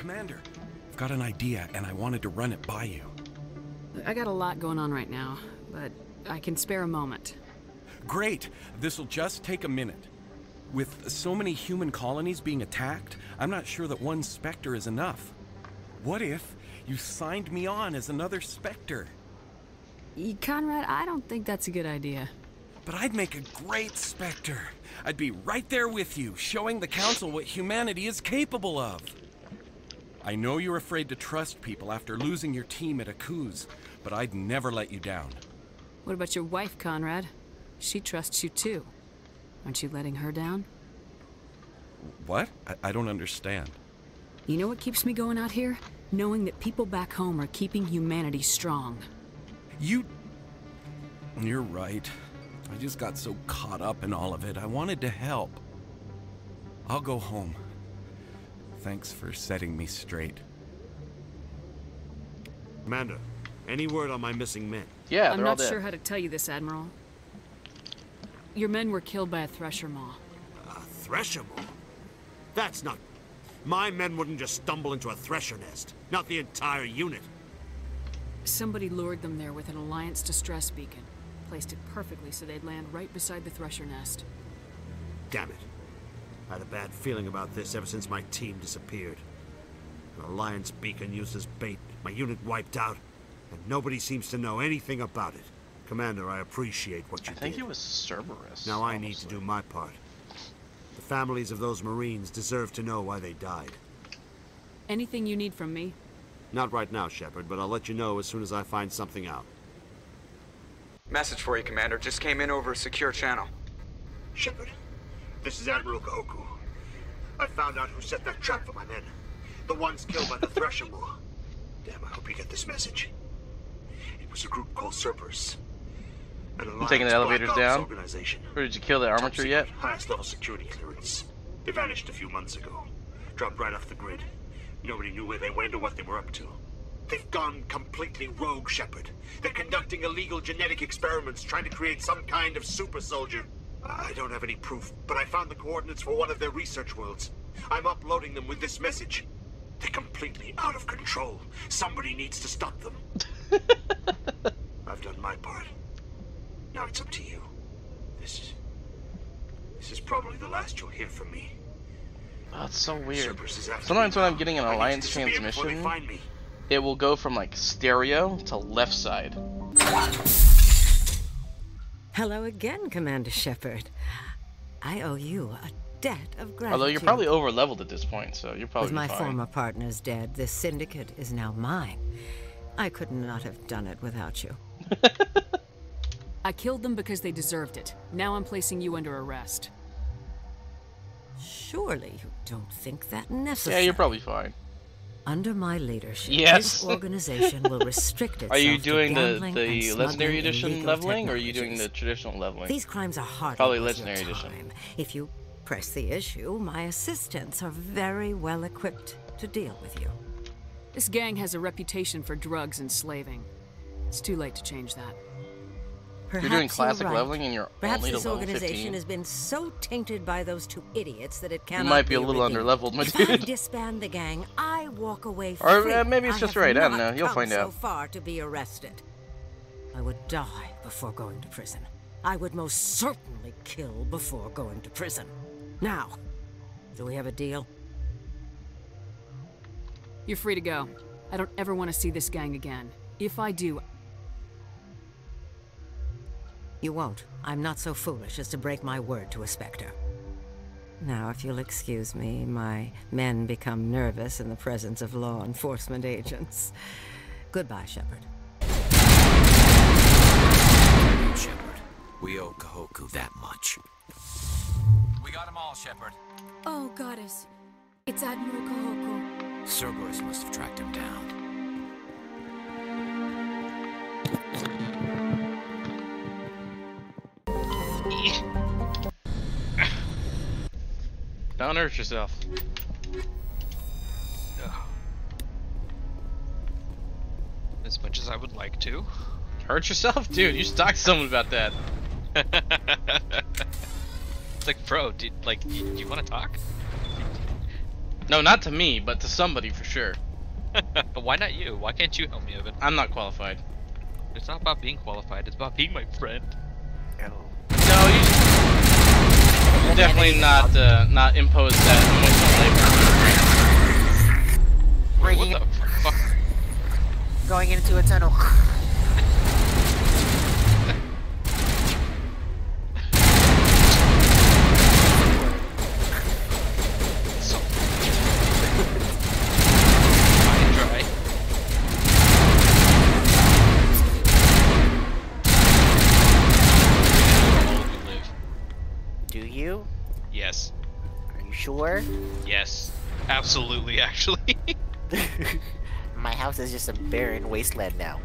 Commander, I've got an idea and I wanted to run it by you. I got a lot going on right now, but I can spare a moment. Great! This'll just take a minute. With so many human colonies being attacked, I'm not sure that one Spectre is enough. What if you signed me on as another Spectre? Conrad, I don't think that's a good idea. But I'd make a great Spectre. I'd be right there with you, showing the Council what humanity is capable of. I know you're afraid to trust people after losing your team at a coup, but I'd never let you down. What about your wife, Conrad? She trusts you too. Aren't you letting her down? What? I don't understand. You know what keeps me going out here? Knowing that people back home are keeping humanity strong. You're right. I just got so caught up in all of it. I wanted to help. I'll go home. Thanks for setting me straight. Commander, any word on my missing men? Yeah, I'm they're all not dead. sure how to tell you this, Admiral. Your men were killed by a thresher maw. A thresher maw? That's not... My men wouldn't just stumble into a thresher nest. Not the entire unit. Somebody lured them there with an Alliance distress beacon. Placed it perfectly so they'd land right beside the thresher nest. Damn it. I had a bad feeling about this ever since my team disappeared. An Alliance beacon used as bait, my unit wiped out, and nobody seems to know anything about it. Commander, I appreciate what you did. I think it was Cerberus. Now I need to do my part. The families of those Marines deserve to know why they died. Anything you need from me? Not right now, Shepard, but I'll let you know as soon as I find something out. Message for you, Commander. Just came in over a secure channel. Shepard, this is Admiral Kahoku. I found out who set that trap for my men. The ones killed by the thresher maw. Damn, I hope you get this message. It was a group called Cerberus. You taking the elevators down? Or did you kill the armature yet? Highest level security clearance. They vanished a few months ago. Dropped right off the grid. Nobody knew where they went or what they were up to. They've gone completely rogue, Shepard. They're conducting illegal genetic experiments, trying to create some kind of super soldier. I don't have any proof, but I found the coordinates for one of their research worlds. I'm uploading them with this message. They're completely out of control. Somebody needs to stop them. I've done my part. Now it's up to you. This is probably the last you'll hear from me. Oh, it's so weird. Sometimes Sometimes when I'm getting an Alliance transmission, it will go from like stereo to left side. Hello again, Commander Shepard. I owe you a debt of gratitude. Although you're probably over leveled at this point, so you're probably With my fine. former partners dead, this syndicate is now mine. I could not have done it without you. I killed them because they deserved it. Now I'm placing you under arrest. Surely you don't think that necessary. Yeah, you're probably fine. Under my leadership, Yes. this organization will restrict itself Are you doing to the gambling and Legendary smuggling Edition illegal leveling, or are you doing the technologies. traditional leveling? These crimes are hardly Probably worth your Legendary Edition. time. If you press the issue, my assistants are very well equipped to deal with you. This gang has a reputation for drugs and slaving. It's too late to change that. Perhaps You're doing classic right. leveling and you're Perhaps only to this level organization 15. has been so tainted by those two idiots that it cannot You might be a be little redeemed. under-leveled, my If I dude. disband the gang, I walk away Or, free. maybe it's just have right, I don't not know, you'll come find so out. far to be arrested. I would die before going to prison. I would most certainly kill before going to prison. Now, do we have a deal? You're free to go. I don't ever want to see this gang again. If I do... You won't. I'm not so foolish as to break my word to a Spectre. Now, if you'll excuse me, my men become nervous in the presence of law enforcement agents. Goodbye, Shepard. Shepard, we owe Kahoku that much. We got them all, Shepard. Oh, Goddess. It's Admiral Kahoku. Cerberus must have tracked him down. Don't hurt yourself. Ugh. As much as I would like to. Hurt yourself? Dude, you should talk to someone about that. It's like, bro, dude, like, you want to talk? No, not to me, but to somebody for sure. Why not you? Why can't you help me, Evan? I'm not qualified. It's not about being qualified, it's about being my friend. No, you should definitely not impose that emotional labor. Wait, what the fuck? Going into a tunnel. Do you? Yes. Are you sure? Yes. Absolutely, actually. My house is just a barren wasteland now.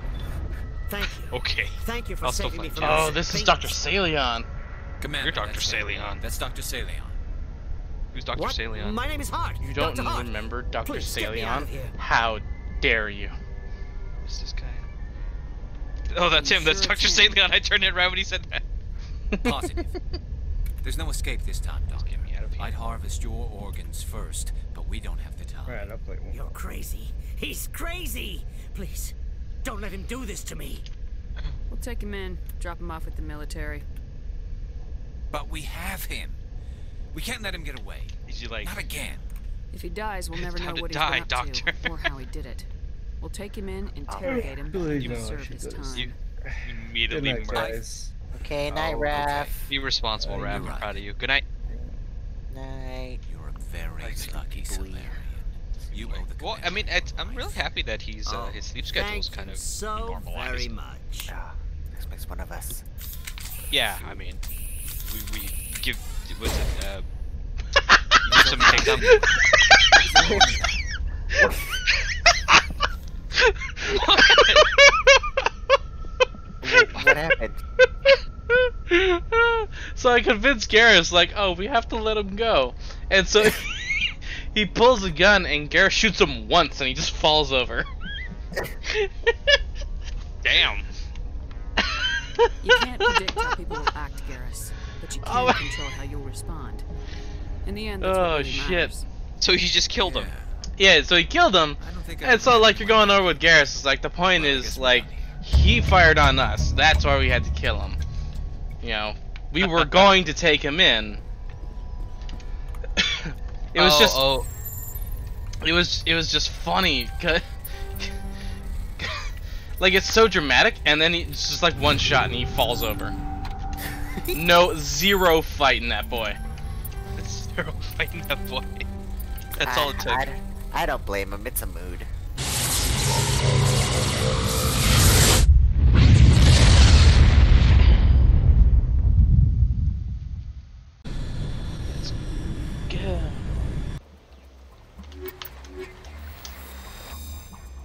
Thank you. Okay. Thank you for saving me from Oh, this is Dr. Saleon. Commander, you're Dr. Saleon. That's Dr. Saleon. Who's Dr. What? Saleon? My name is Hart. You don't Dr. Hart. remember Dr. Please, get me out Saleon? of here. How dare you? Who's this guy? Oh, that's him. That's Dr. Saleon. I turned it around when he said that. Positive. There's no escape this time, Doc. Get me out of here. I'd harvest your organs first, but we don't have the time. Right, I'll play one. You're crazy. He's crazy. Please, don't let him do this to me. We'll take him in, drop him off with the military. But we have him. We can't let him get away. Is he like... Not again. If he dies, we'll never know what he's been up to, or how he did it. We'll take him in, interrogate him, and serve his time. You immediately murder. Okay, night, Raph. Be responsible, Raph. I'm proud of you. Good night. Night. You're a very lucky Salarian. You owe the Well, I mean, I'm really happy that he's his sleep schedule is kind of normalized. Very much. This makes one of us. Yeah, I mean, we give what's it give some take up. What happened? So I convinced Garrus, like, oh, we have to let him go. And so he pulls a gun and Garrus shoots him once and he just falls over. Damn. You can't predict how people will act, Garrus, but you can control how you'll respond. In the end, that's what really matters. So he just killed him. Yeah, so he killed him. And so, like, you're going over with Garrus. It's like, the point is, like, he fired on us. That's why we had to kill him. You know, we were going to take him in. It was it was just funny. Like, it's so dramatic, and then it's just like one shot and he falls over. Zero fighting that boy. Zero fighting that boy. That's all it took. I don't blame him. It's a mood.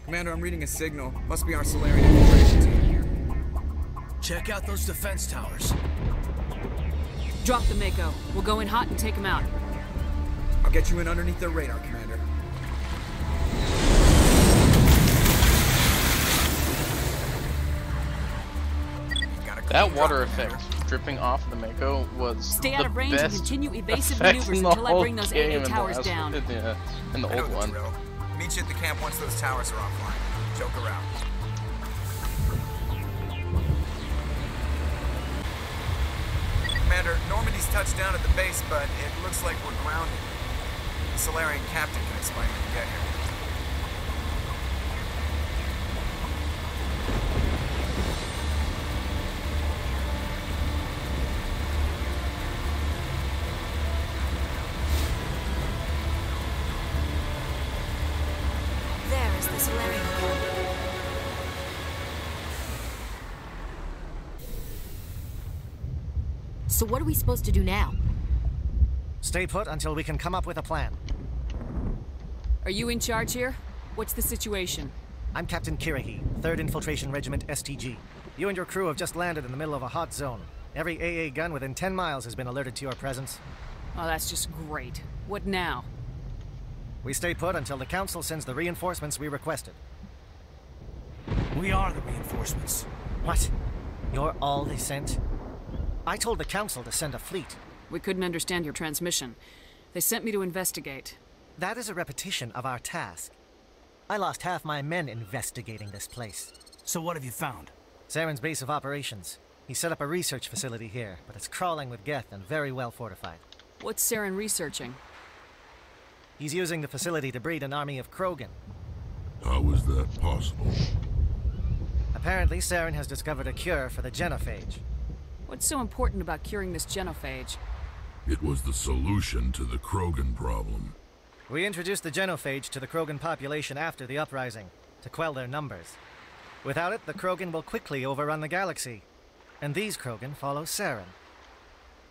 Commander, I'm reading a signal. Must be our Salarian infiltration team. Check out those defense towers. Drop the Mako. We'll go in hot and take him out. I'll get you in underneath their radar, Commander. That water effect dripping off the Mako was Stay out of range and continue evasive effect maneuvers until I bring those AA towers down. In the old one. Meet you at the camp once those towers are offline. Joke around. Commander, Normandy's touched down at the base, but it looks like we're grounded. The Salarian captain can explain when we get here. There is the Salarian camp. So what are we supposed to do now? Stay put until we can come up with a plan. Are you in charge here? What's the situation? I'm Captain Kirrahe, 3rd Infiltration Regiment STG. You and your crew have just landed in the middle of a hot zone. Every AA gun within 10 miles has been alerted to your presence. Oh, that's just great. What now? We stay put until the Council sends the reinforcements we requested. We are the reinforcements. What? You're all they sent? I told the Council to send a fleet. We couldn't understand your transmission. They sent me to investigate. That is a repetition of our task. I lost half my men investigating this place. So what have you found? Saren's base of operations. He set up a research facility here, but it's crawling with Geth and very well fortified. What's Saren researching? He's using the facility to breed an army of Krogan. How is that possible? Apparently, Saren has discovered a cure for the genophage. What's so important about curing this genophage? It was the solution to the Krogan problem. We introduced the genophage to the Krogan population after the uprising, to quell their numbers. Without it, the Krogan will quickly overrun the galaxy. And these Krogan follow Saren.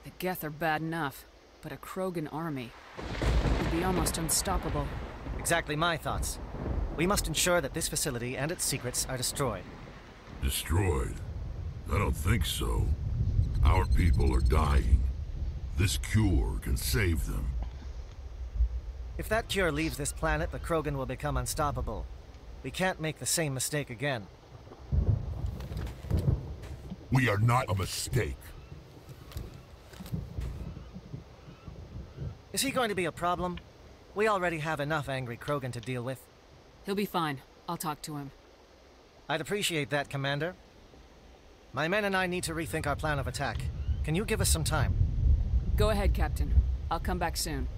The Geth are bad enough, but a Krogan army would be almost unstoppable. Exactly my thoughts. We must ensure that this facility and its secrets are destroyed. Destroyed? I don't think so. Our people are dying. This cure can save them. If that cure leaves this planet, the Krogan will become unstoppable. We can't make the same mistake again. We are not a mistake. Is he going to be a problem? We already have enough angry Krogan to deal with. He'll be fine. I'll talk to him. I'd appreciate that, Commander. My men and I need to rethink our plan of attack. Can you give us some time? Go ahead, Captain. I'll come back soon.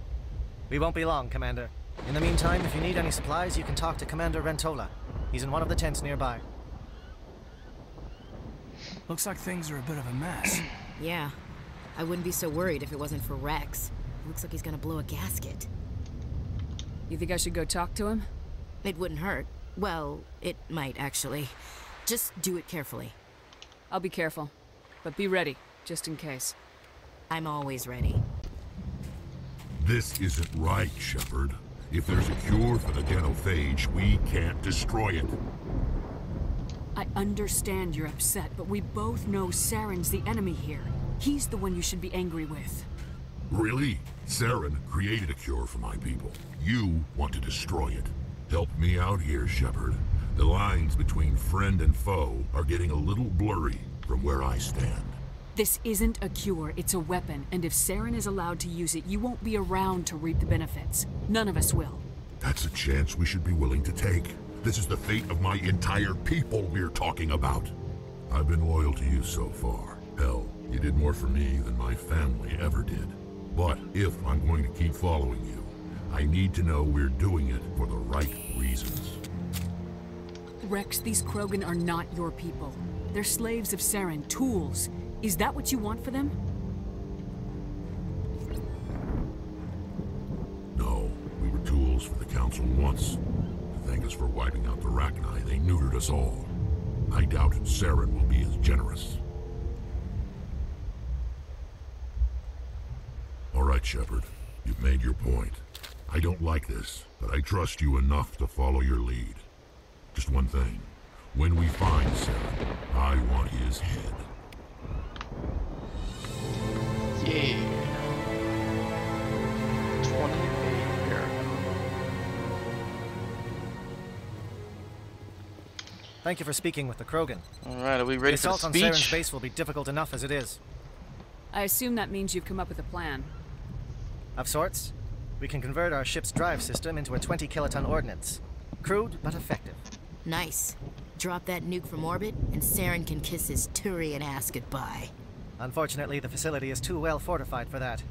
We won't be long, Commander. In the meantime, if you need any supplies, you can talk to Commander Rentola. He's in one of the tents nearby. Looks like things are a bit of a mess. Yeah. I wouldn't be so worried if it wasn't for Rex. Looks like he's gonna blow a gasket. You think I should go talk to him? It wouldn't hurt. Well, it might, actually. Just do it carefully. I'll be careful. But be ready, just in case. I'm always ready. This isn't right, Shepard. If there's a cure for the genophage, we can't destroy it. I understand you're upset, but we both know Saren's the enemy here. He's the one you should be angry with. Really? Saren created a cure for my people. You want to destroy it. Help me out here, Shepard. The lines between friend and foe are getting a little blurry from where I stand. This isn't a cure, it's a weapon, and if Saren is allowed to use it, you won't be around to reap the benefits. None of us will. That's a chance we should be willing to take. This is the fate of my entire people we're talking about. I've been loyal to you so far. Hell, you did more for me than my family ever did. But if I'm going to keep following you, I need to know we're doing it for the right reasons. Rex, these Krogan are not your people. They're slaves of Saren, tools. Is that what you want for them? No, we were tools for the Council once. To thank us for wiping out the Rachni, they neutered us all. I doubt Saren will be as generous. All right, Shepard. You've made your point. I don't like this, but I trust you enough to follow your lead. Just one thing. When we find Saren, I want his head. Yeah. 28 here. Thank you for speaking with the Krogan. Alright, are we ready for the assault on speech? Saren's base will be difficult enough as it is. I assume that means you've come up with a plan. Of sorts. We can convert our ship's drive system into a 20-kiloton ordnance. Crude, but effective. Nice. Drop that nuke from orbit, and Saren can kiss his Turian ass goodbye. Unfortunately, the facility is too well fortified for that.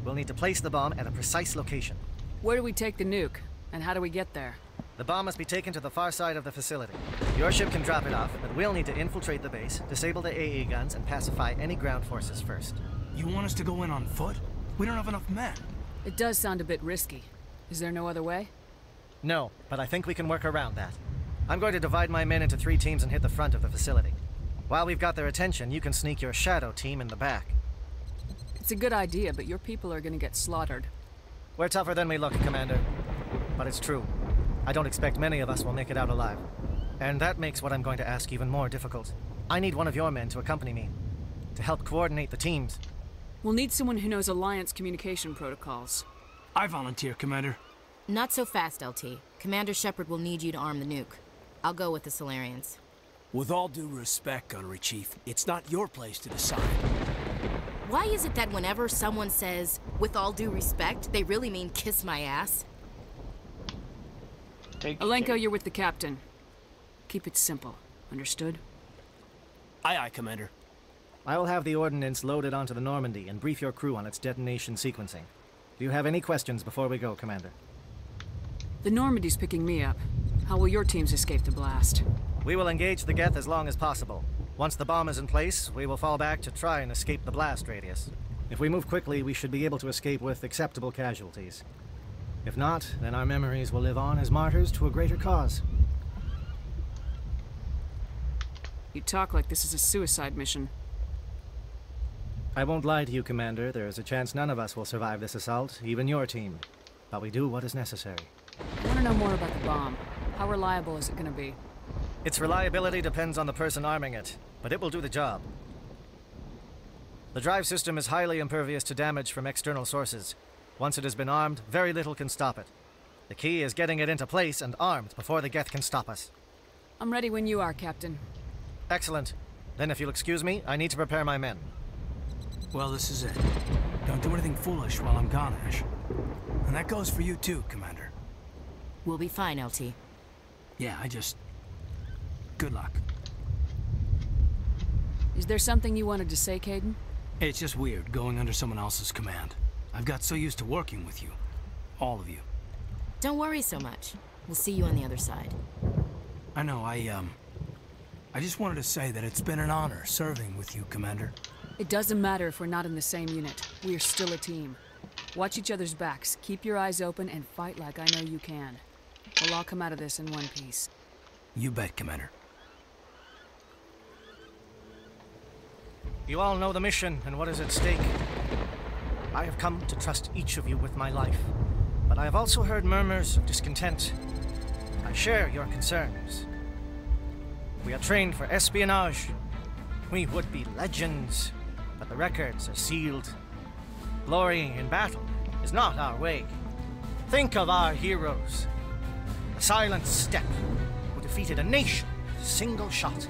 We'll need to place the bomb at a precise location. Where do we take the nuke? And how do we get there? The bomb must be taken to the far side of the facility. Your ship can drop it off, but we'll need to infiltrate the base, disable the AA guns, and pacify any ground forces first. You want us to go in on foot? We don't have enough men. It does sound a bit risky. Is there no other way? No, but I think we can work around that. I'm going to divide my men into 3 teams and hit the front of the facility. While we've got their attention, you can sneak your shadow team in the back. It's a good idea, but your people are gonna get slaughtered. We're tougher than we look, Commander. But it's true. I don't expect many of us will make it out alive. And that makes what I'm going to ask even more difficult. I need one of your men to accompany me, to help coordinate the teams. We'll need someone who knows Alliance communication protocols. I volunteer, Commander. Not so fast, LT. Commander Shepard will need you to arm the nuke. I'll go with the Salarians. With all due respect, Gunnery Chief, it's not your place to decide. Why is it that whenever someone says, with all due respect, they really mean kiss my ass? Alenko, you're with the captain. Keep it simple. Understood? Aye, aye, Commander. I will have the ordnance loaded onto the Normandy and brief your crew on its detonation sequencing. Do you have any questions before we go, Commander? The Normandy's picking me up. How will your teams escape the blast? We will engage the Geth as long as possible. Once the bomb is in place, we will fall back to try and escape the blast radius. If we move quickly, we should be able to escape with acceptable casualties. If not, then our memories will live on as martyrs to a greater cause. You talk like this is a suicide mission. I won't lie to you, Commander. There is a chance none of us will survive this assault, even your team. But we do what is necessary. I want to know more about the bomb. How reliable is it going to be? Its reliability depends on the person arming it, but it will do the job. The drive system is highly impervious to damage from external sources. Once it has been armed, very little can stop it. The key is getting it into place and armed before the Geth can stop us. I'm ready when you are, Captain. Excellent. Then if you'll excuse me, I need to prepare my men. Well, this is it. Don't do anything foolish while I'm gone, Ash. And that goes for you too, Commander. We'll be fine, LT. Yeah, good luck. Is there something you wanted to say, Caden? It's just weird, going under someone else's command. I've got so used to working with you. All of you. Don't worry so much. We'll see you on the other side. I know, I just wanted to say that it's been an honor serving with you, Commander. It doesn't matter if we're not in the same unit. We are still a team. Watch each other's backs, keep your eyes open, and fight like I know you can. We'll all come out of this in one piece. You bet, Commander. You all know the mission and what is at stake. I have come to trust each of you with my life, but I have also heard murmurs of discontent. I share your concerns. We are trained for espionage. We would be legends, but the records are sealed. Glorying in battle is not our way. Think of our heroes. The silent step who defeated a nation with a single shot.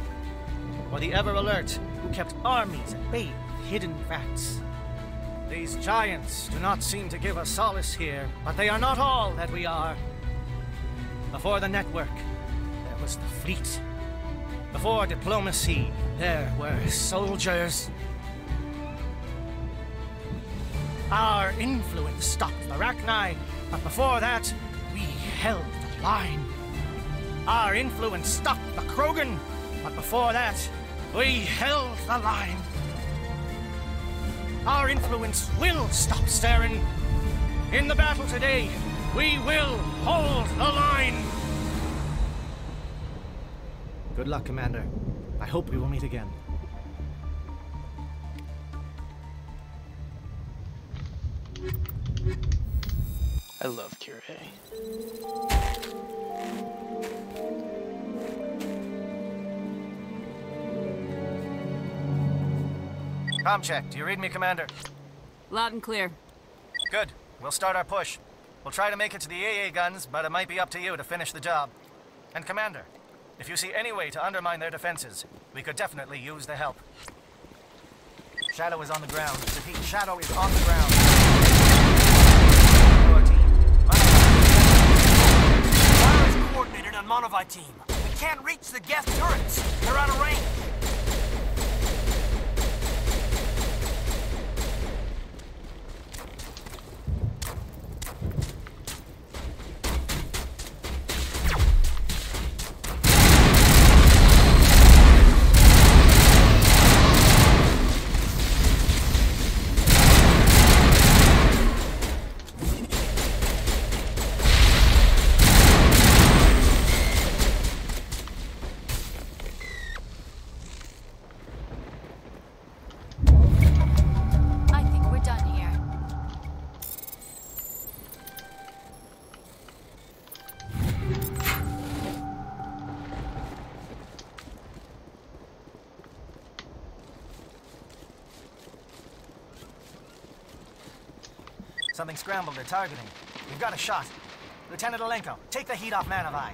Or the ever-alert who kept armies at bay with hidden facts. These giants do not seem to give us solace here, but they are not all that we are. Before the network, there was the fleet. Before diplomacy, there were soldiers. Our influence stopped the Rachni, but before that, we held the line. Our influence stopped the Krogan, but before that, we held the line. Our influence will stop Saren. In the battle today, we will hold the line. Good luck, Commander. I hope we will meet again. I love kirrahe. Com check. Do you read me, Commander? Loud and clear. Good. We'll start our push. We'll try to make it to the AA guns, but it might be up to you to finish the job. And Commander, if you see any way to undermine their defenses, we could definitely use the help. Shadow is on the ground. Repeat, Shadow is on the ground. Your team. Fire is coordinated on Monovi team. We can't reach the Geth turrets. They're out of range. Something scrambled their targeting. We've got a shot. Lieutenant Alenko, take the heat off Manovi.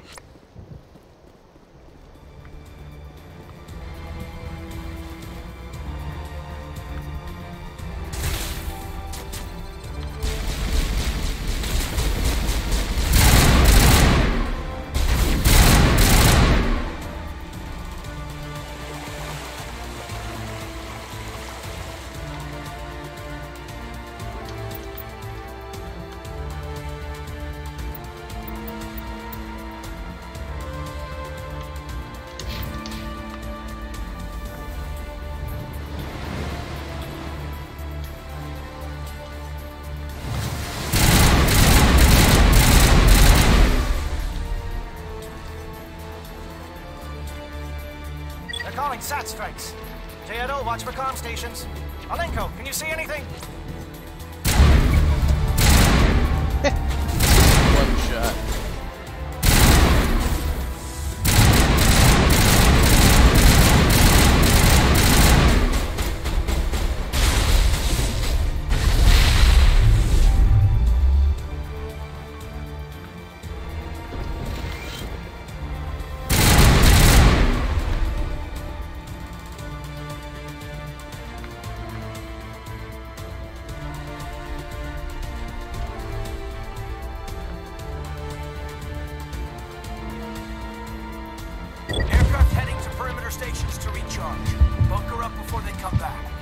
calling SAT strikes. Teodo, watch for comm stations. Alenko, can you see anything? One shot. Aircraft heading to perimeter stations to recharge. Bunker up before they come back.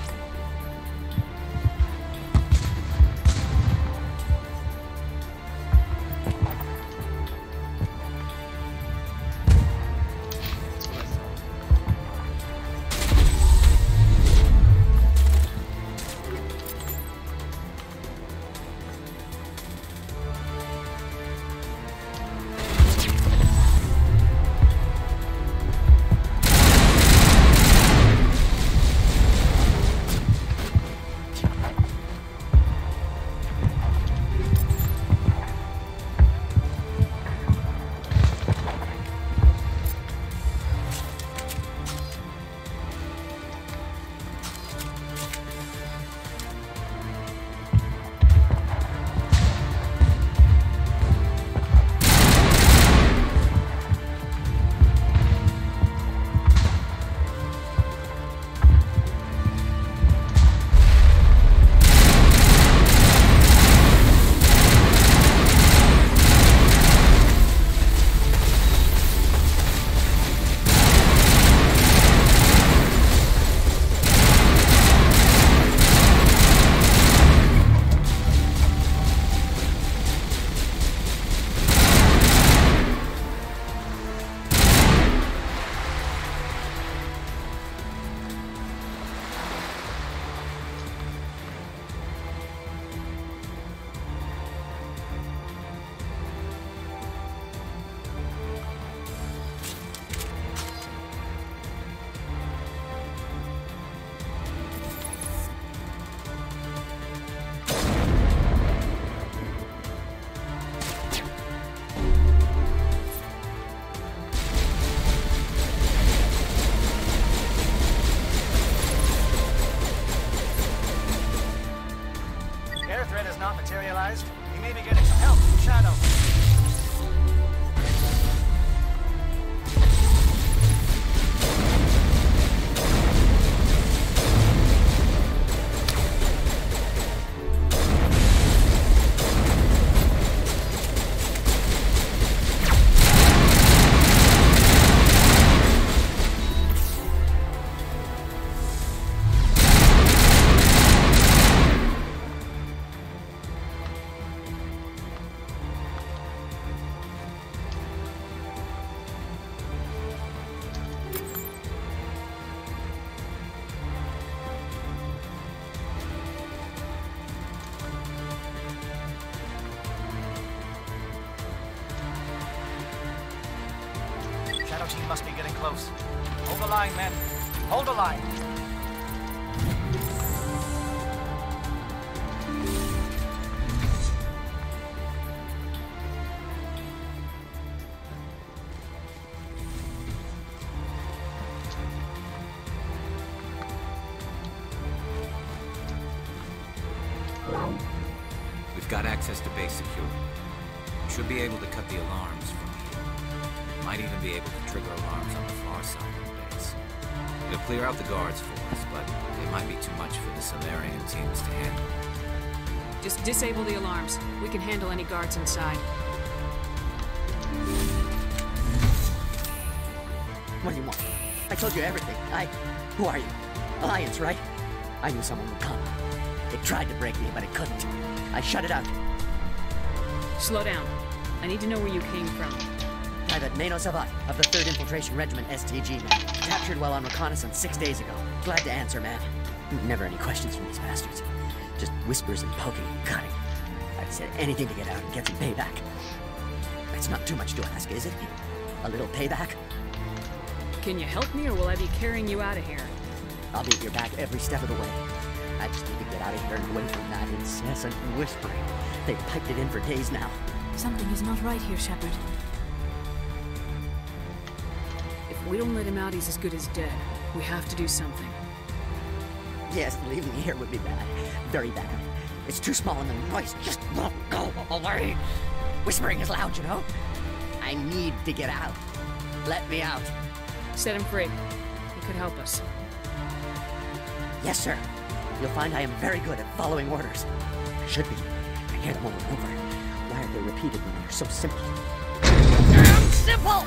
Materialized. We may be getting some help from Shadow. Shadow team must be getting close. Hold the line, men. Hold the line. We've got access to base security. We should be able to cut the alarms from here. Might even be able to trigger alarms on the far side of the base. It'll clear out the guards for us, but it might be too much for the Salarian teams to handle. Just disable the alarms. We can handle any guards inside. What do you want? I told you everything. Who are you? Alliance, right? I knew someone would come. It tried to break me, but it couldn't. I shut it out. Slow down. I need to know where you came from. Private Mano Savat of the 3rd Infiltration Regiment STG, man. Captured while on reconnaissance 6 days ago. Glad to answer, man. Never any questions from these bastards. Just whispers and poking and cutting. I've said anything to get out and get some payback. It's not too much to ask, is it? A little payback? Can you help me, or will I be carrying you out of here? I'll be at your back every step of the way. I just need to get out of here and away from that incessant whispering. They've piped it in for days now. Something is not right here, Shepard. If we don't let him out, he's as good as dead. We have to do something. Yes, leaving here would be bad. Very bad. It's too small and the noise just won't go away. Whispering is loud, you know? I need to get out. Let me out. Set him free. He could help us. Yes, sir. You'll find I am very good at following orders. I should be. I hear them over and over. Why are they repeated when they're so simple? Damn simple!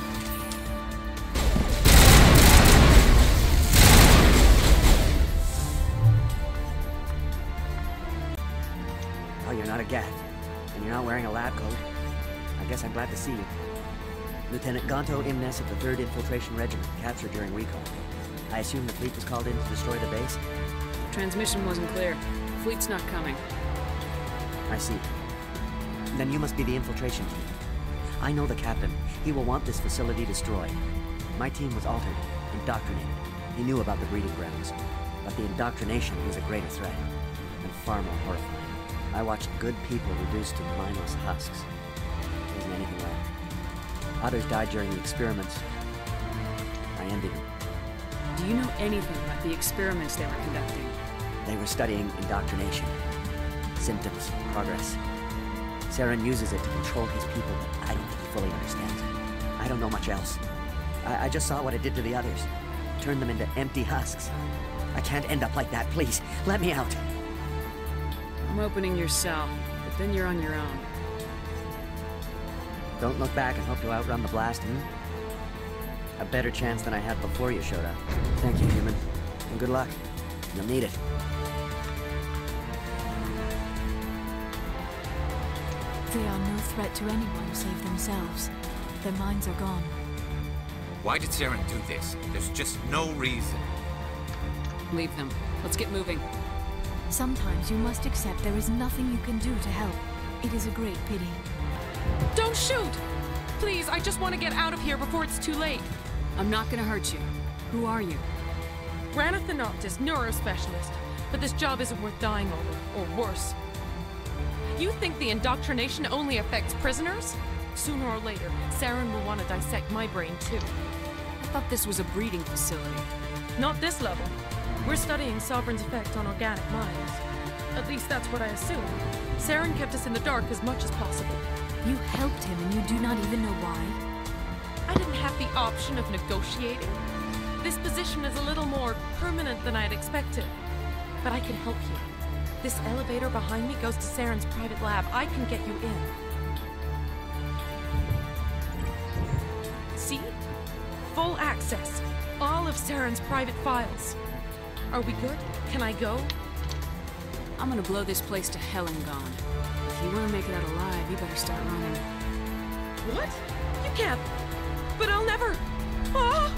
Oh, you're not a Geth, and you're not wearing a lab coat. I guess I'm glad to see you. Lieutenant Gonto Imnes of the 3rd Infiltration Regiment, captured during recon. I assume the fleet was called in to destroy the base? The transmission wasn't clear. The fleet's not coming. I see. Then you must be the infiltration team. I know the captain. He will want this facility destroyed. My team was altered, indoctrinated. He knew about the breeding grounds. But the indoctrination is a greater threat, and far more horrifying. I watched good people reduced to mindless husks. There wasn't anything left. Others died during the experiments. I envied them. Do you know anything about the experiments they were conducting? They were studying indoctrination. Symptoms, progress. Saren uses it to control his people, but I don't think he fully understands it. I don't know much else. I just saw what it did to the others. Turned them into empty husks. I can't end up like that, please. Let me out. I'm opening your cell, but then you're on your own. Don't look back and hope to outrun the blast, A better chance than I had before you showed up. Thank you, human. And good luck. You'll need it. They are no threat to anyone save themselves. Their minds are gone. Why did Saren do this? There's just no reason. Leave them. Let's get moving. Sometimes you must accept there is nothing you can do to help. It is a great pity. Don't shoot! Please, I just want to get out of here before it's too late. I'm not gonna hurt you. Who are you? Rana Thanoptis, neurospecialist. But this job isn't worth dying over, or worse. You think the indoctrination only affects prisoners? Sooner or later, Saren will want to dissect my brain too. I thought this was a breeding facility. Not this level. We're studying Sovereign's effect on organic minds. At least that's what I assume. Saren kept us in the dark as much as possible. You helped him and you do not even know why? I didn't have the option of negotiating. This position is a little more permanent than I had expected. But I can help you. This elevator behind me goes to Saren's private lab. I can get you in. See? Full access. All of Saren's private files. Are we good? Can I go? I'm gonna blow this place to hell and gone. If you want to make it out alive, you better start running. What? You can't. But I'll never. Ah!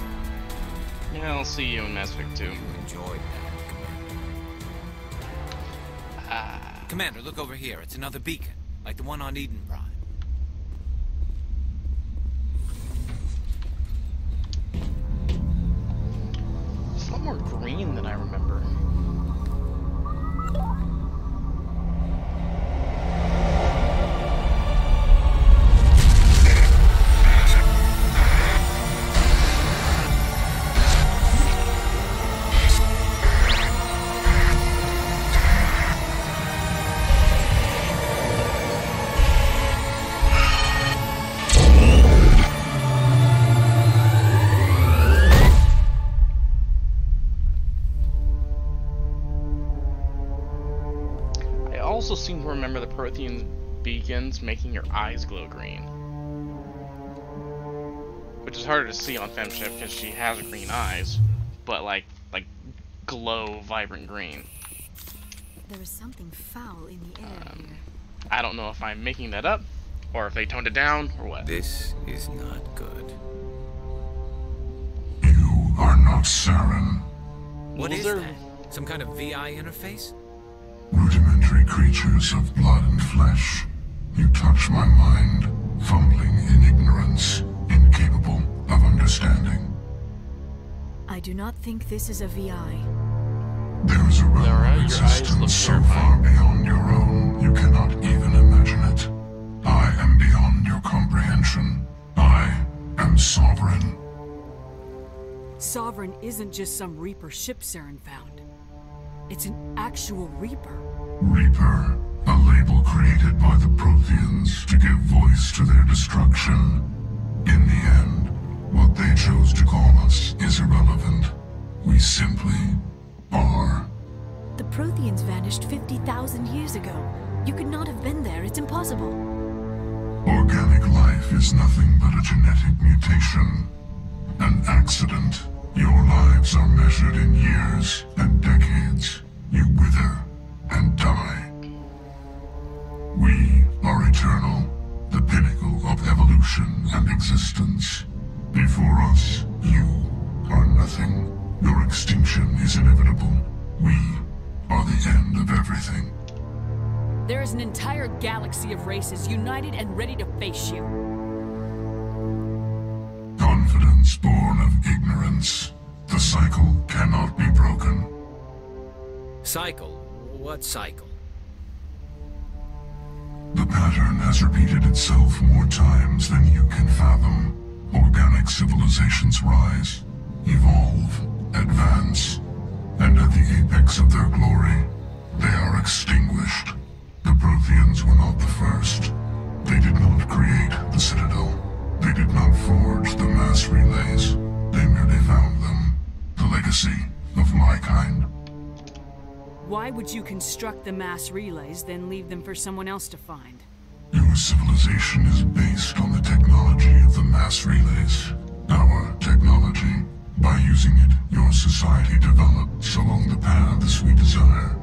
Yeah, I'll see you in Mass Effect 2. You enjoyed that, Commander. Commander, look over here. It's another beacon, like the one on Eden Prime. It's a lot more green than I remember. I also seem to remember the Prothean beacons making your eyes glow green. Which is harder to see on Femship because she has green eyes, but like glow vibrant green. There is something foul in the air here. I don't know if I'm making that up, or if they toned it down, or what. This is not good. You are not Saren. What is that? Some kind of VI interface? Rudimentary creatures of blood and flesh. You touch my mind, fumbling in ignorance, incapable of understanding. I do not think this is a VI. There is a realm of existence so far beyond your own, you cannot even imagine it. I am beyond your comprehension. I am sovereign. Sovereign isn't just some Reaper ship Saren found. It's an actual Reaper. Reaper, a label created by the Protheans to give voice to their destruction. In the end, what they chose to call us is irrelevant. We simply are. The Protheans vanished 50,000 years ago. You could not have been there. It's impossible. Organic life is nothing but a genetic mutation. An accident. Your lives are measured in years and decades. You wither and die. We are eternal, the pinnacle of evolution and existence. Before us, you are nothing. Your extinction is inevitable. We are the end of everything. There is an entire galaxy of races united and ready to face you. Confidence born of ignorance. The cycle cannot be broken. Cycle? What cycle? The pattern has repeated itself more times than you can fathom. Organic civilizations rise, evolve, advance, and at the apex of their glory, they are extinguished. The Protheans were not the first. They did not create the Citadel. They did not forge the mass relays. They merely found them. The legacy of my kind. Why would you construct the mass relays, then leave them for someone else to find? Your civilization is based on the technology of the mass relays. Our technology. By using it, your society develops along the paths we desire.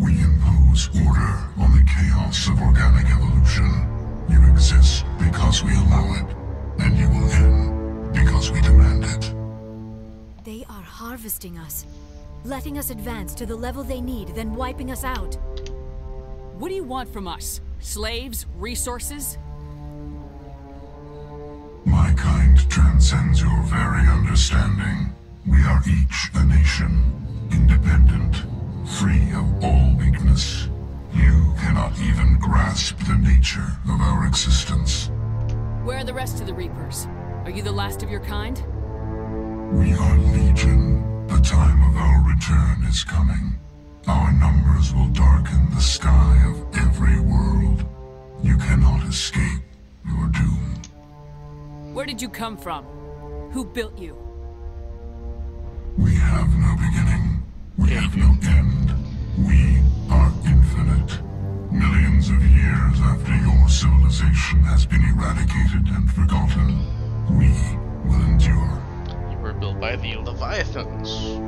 We impose order on the chaos of organic evolution. You exist because we allow it, and you will end because we demand it. They are harvesting us, letting us advance to the level they need, then wiping us out. What do you want from us? Slaves? Resources? My kind transcends your very understanding. We are each a nation, independent, free of all weakness. You cannot even grasp the nature of our existence. Where are the rest of the Reapers? Are you the last of your kind? We are legion. The time of our return is coming. Our numbers will darken the sky of every world. You cannot escape your doom. Where did you come from? Who built you? We have no beginning. We have no end. We are infinite. Millions of years after your civilization has been eradicated and forgotten, we will endure. You were built by the Leviathans.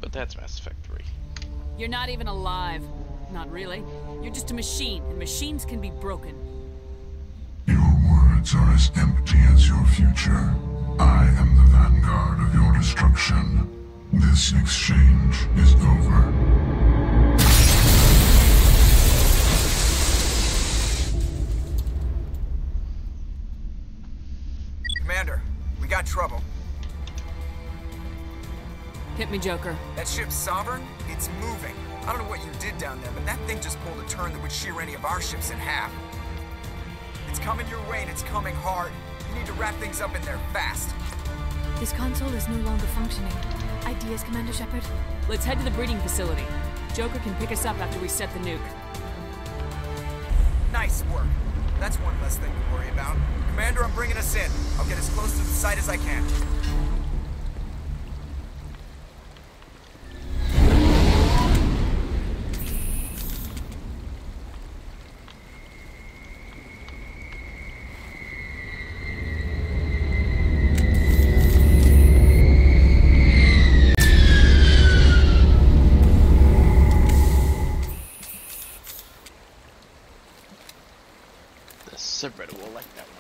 But that's Mass Effect 3. You're not even alive. Not really. You're just a machine, and machines can be broken. Your words are as empty as your future. I am the vanguard of your destruction. This exchange is over. Commander, we got trouble. Hit me, Joker. That ship's Sovereign? It's moving. I don't know what you did down there, but that thing just pulled a turn that would shear any of our ships in half. It's coming your way, and it's coming hard. You need to wrap things up in there fast. This console is no longer functioning. Ideas, Commander Shepard? Let's head to the breeding facility. Joker can pick us up after we set the nuke. Nice work. That's one less thing to worry about. Commander, I'm bringing us in. I'll get as close to the site as I can. Subreddit will like that one.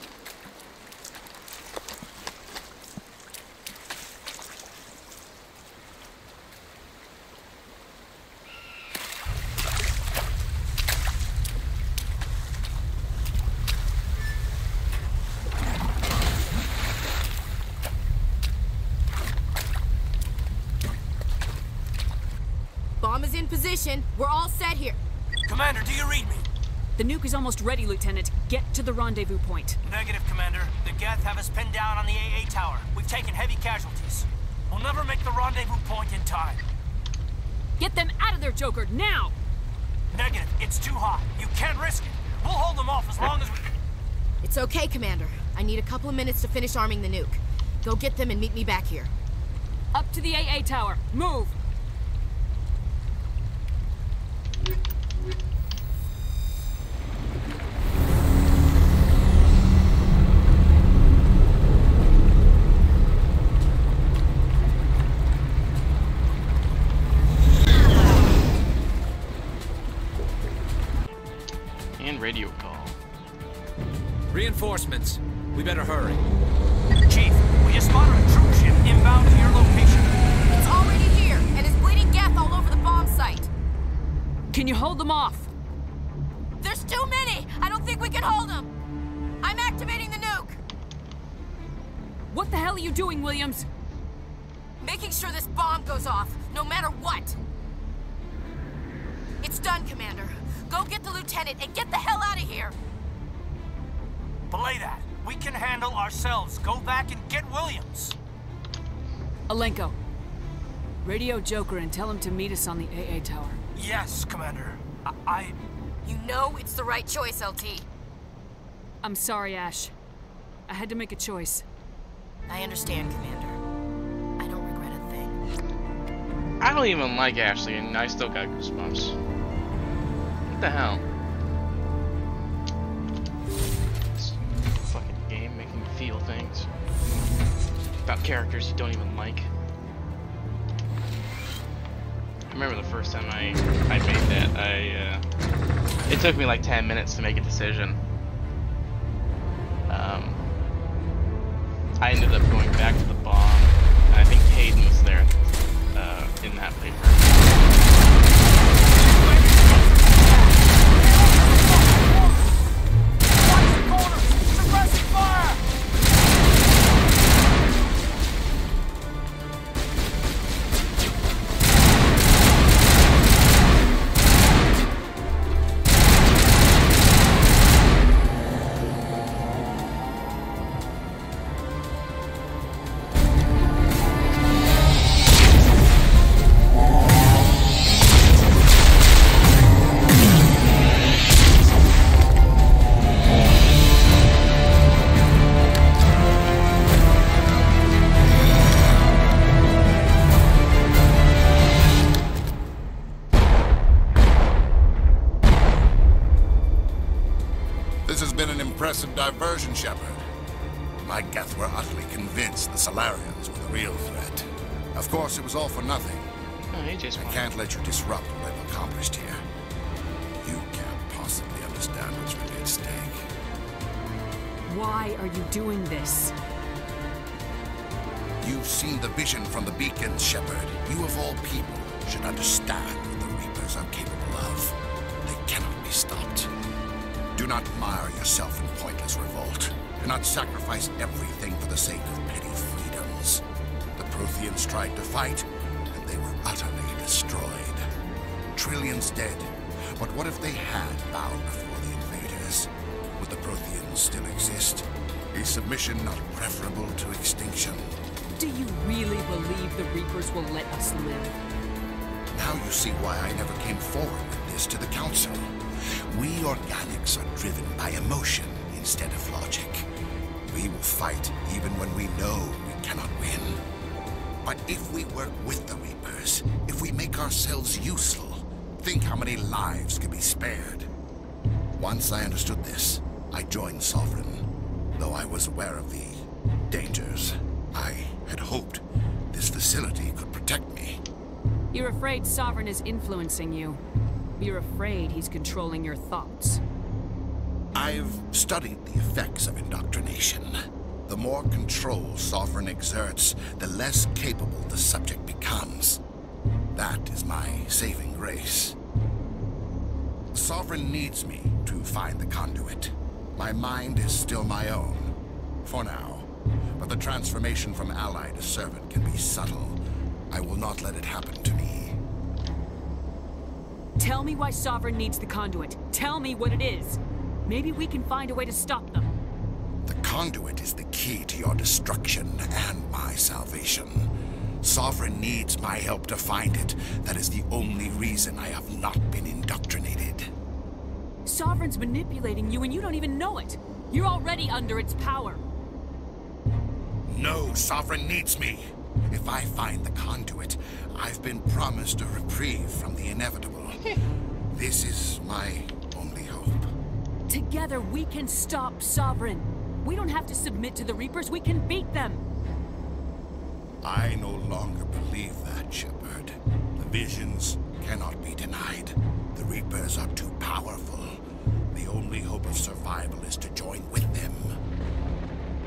position. We're all set here. Commander, do you read me? The nuke is almost ready, Lieutenant. Get to the rendezvous point. Negative, Commander. The Geth have us pinned down on the AA tower. We've taken heavy casualties. We'll never make the rendezvous point in time. Get them out of there, Joker, now! Negative. It's too hot. You can't risk it. We'll hold them off as long as we... It's okay, Commander. I need a couple of minutes to finish arming the nuke. Go get them and meet me back here. Up to the AA tower. Move! And radio call. Reinforcements. We better hurry. Chief, we just spotted a troop ship inbound to your location. It's already here, and it's bleeding Geth all over the bomb site. Can you hold them off? There's too many! I don't think we can hold them! I'm activating the nuke! What the hell are you doing, Williams? Making sure this bomb goes off, no matter what! It's done, Commander. Go get the lieutenant and get the hell out of here! Belay that. We can handle ourselves. Go back and get Williams. Alenko. Radio Joker and tell him to meet us on the AA tower. Yes, Commander. You know it's the right choice, LT. I'm sorry, Ash. I had to make a choice. I understand, Commander. I don't regret a thing. I don't even like Ashley, and I still got goosebumps. What the hell? This fucking game making you feel things about characters you don't even like. I remember the first time I made that, it took me like 10 minutes to make a decision. I ended up going back to the bomb, and I think Hayden was there in that paper. Impressive diversion, Shepard. My Geth were utterly convinced the Salarians were the real threat. Of course, it was all for nothing. I can't let you disrupt what I've accomplished here. You can't possibly understand what's really at stake. Why are you doing this? You've seen the vision from the beacons, Shepard. You of all people should understand what the Reapers are capable of. They cannot be stopped. Do not mire yourself in pointless revolt. Do not sacrifice everything for the sake of petty freedoms. The Protheans tried to fight, and they were utterly destroyed. Trillions dead. But what if they had bowed before the invaders? Would the Protheans still exist? Is submission not preferable to extinction? Do you really believe the Reapers will let us live? Now you see why I never came forward with this to the Council. We organics are driven by emotion instead of logic. We will fight even when we know we cannot win. But if we work with the Reapers, if we make ourselves useful, think how many lives could be spared. Once I understood this, I joined Sovereign. Though I was aware of the dangers, I had hoped this facility could protect me. You're afraid Sovereign is influencing you. You're afraid he's controlling your thoughts. I've studied the effects of indoctrination. The more control Sovereign exerts, the less capable the subject becomes. That is my saving grace. Sovereign needs me to find the conduit. My mind is still my own, for now. But the transformation from ally to servant can be subtle. I will not let it happen to me. Tell me why Sovereign needs the conduit. Tell me what it is. Maybe we can find a way to stop them. The conduit is the key to your destruction and my salvation. Sovereign needs my help to find it. That is the only reason I have not been indoctrinated. Sovereign's manipulating you and you don't even know it. You're already under its power. No, Sovereign needs me. If I find the conduit, I've been promised a reprieve from the inevitable. This is my only hope. Together we can stop Sovereign. We don't have to submit to the Reapers, we can beat them. I no longer believe that, Shepard. The visions cannot be denied. The Reapers are too powerful. The only hope of survival is to join with them.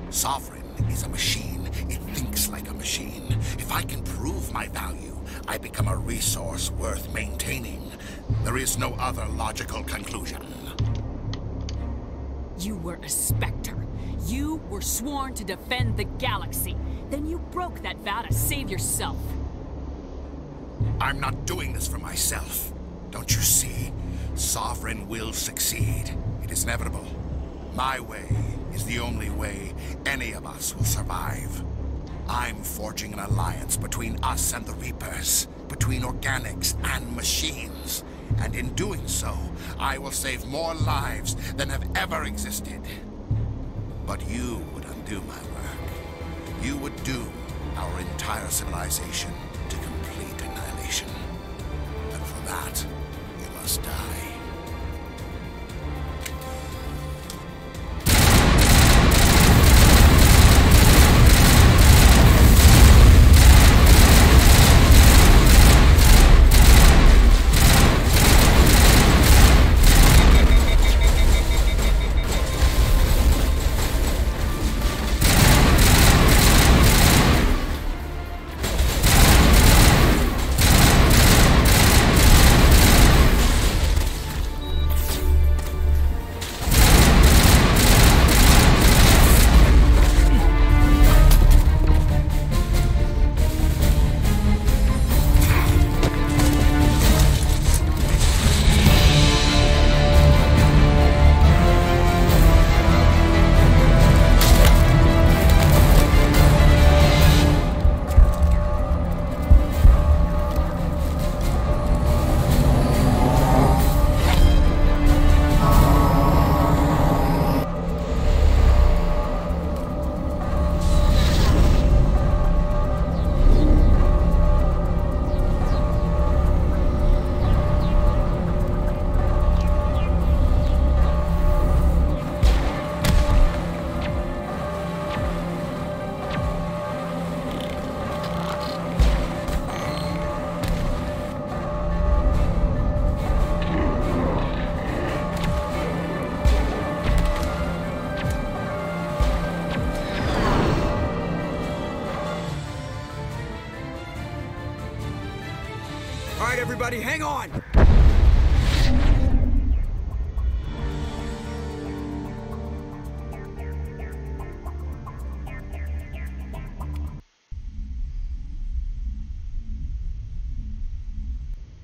Sovereign is a machine. It thinks like a machine. If I can prove my value, I become a resource worth maintaining. There is no other logical conclusion. You were a Spectre. You were sworn to defend the galaxy. Then you broke that vow to save yourself. I'm not doing this for myself. Don't you see? Sovereign will succeed. It is inevitable. My way is the only way any of us will survive. I'm forging an alliance between us and the Reapers, between organics and machines. And in doing so, I will save more lives than have ever existed. But you would undo my work. You would doom our entire civilization to complete annihilation. And for that, you must die. Everybody, hang on!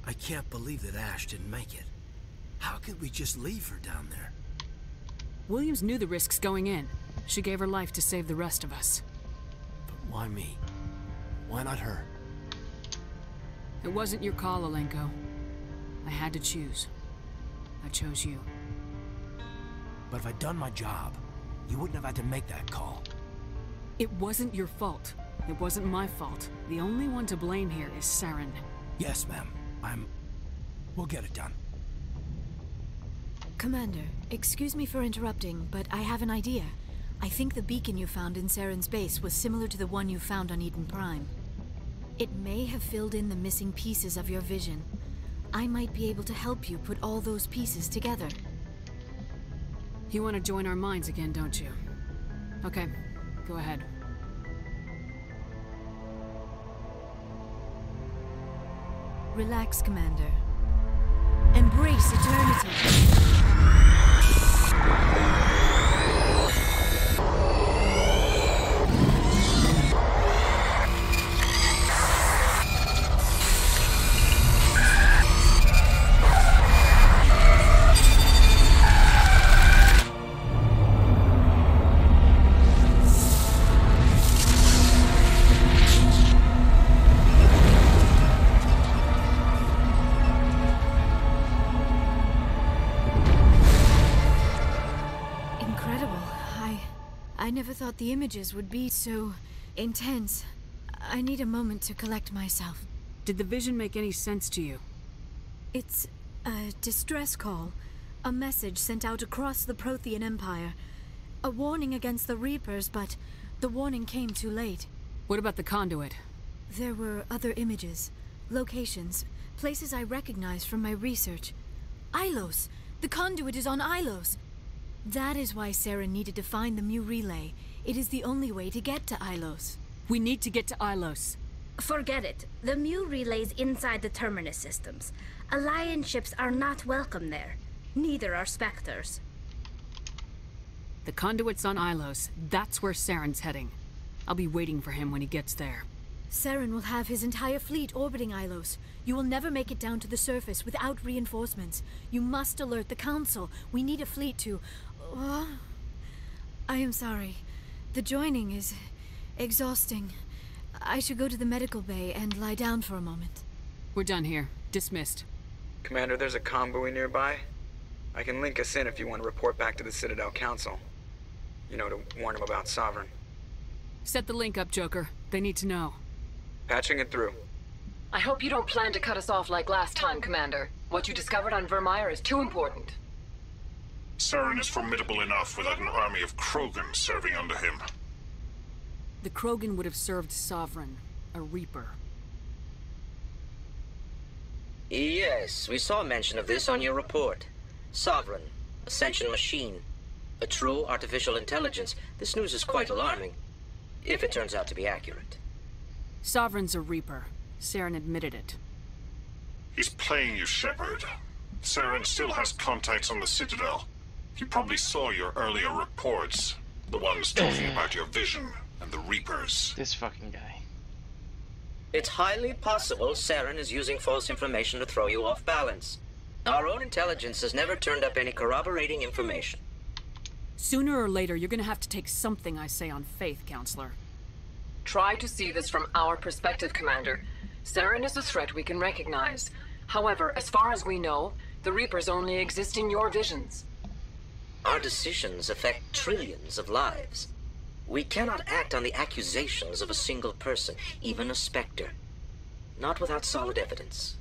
I can't believe that Ash didn't make it. How could we just leave her down there? Williams knew the risks going in. She gave her life to save the rest of us. But why me? Why not her? It wasn't your call, Alenko. I had to choose. I chose you. But if I'd done my job, you wouldn't have had to make that call. It wasn't your fault. It wasn't my fault. The only one to blame here is Saren. Yes, ma'am. We'll get it done. Commander, excuse me for interrupting, but I have an idea. I think the beacon you found in Saren's base was similar to the one you found on Eden Prime. It may have filled in the missing pieces of your vision. I might be able to help you put all those pieces together. You want to join our minds again, don't you? Okay, go ahead. Relax, Commander. Embrace eternity. I never thought the images would be so intense. I need a moment to collect myself. Did the vision make any sense to you? It's a distress call. A message sent out across the Prothean Empire. A warning against the Reapers, but the warning came too late. What about the conduit? There were other images, locations, places I recognized from my research. Ilos! The conduit is on Ilos! That is why Saren needed to find the Mu relay. It is the only way to get to Ilos. We need to get to Ilos. Forget it. The Mu relay's inside the Terminus systems. Alliance ships are not welcome there. Neither are Spectres. The conduit's on Ilos. That's where Saren's heading. I'll be waiting for him when he gets there. Saren will have his entire fleet orbiting Ilos. You will never make it down to the surface without reinforcements. You must alert the Council. We need a fleet to... I am sorry. The joining is exhausting. I should go to the medical bay and lie down for a moment. We're done here. Dismissed. Commander, there's a convoy nearby. I can link us in if you want to report back to the Citadel Council. You know, to warn them about Sovereign. Set the link up, Joker. They need to know. Patching it through. I hope you don't plan to cut us off like last time, Commander. What you discovered on Virmire is too important. Saren is formidable enough without an army of Krogan serving under him. The Krogan would have served Sovereign, a Reaper. Yes, we saw mention of this on your report. Sovereign, Ascension machine, a true artificial intelligence. This news is quite alarming, if it turns out to be accurate. Sovereign's a Reaper. Saren admitted it. He's playing you, Shepard. Saren still has contacts on the Citadel. He probably saw your earlier reports. The ones talking about your vision and the Reapers. This fucking guy. It's highly possible Saren is using false information to throw you off balance. Our own intelligence has never turned up any corroborating information. Sooner or later, you're gonna have to take something I say on faith, Counselor. Try to see this from our perspective, Commander. Saren is a threat we can recognize. However, as far as we know, the Reapers only exist in your visions. Our decisions affect trillions of lives. We cannot act on the accusations of a single person, even a Spectre. Not without solid evidence.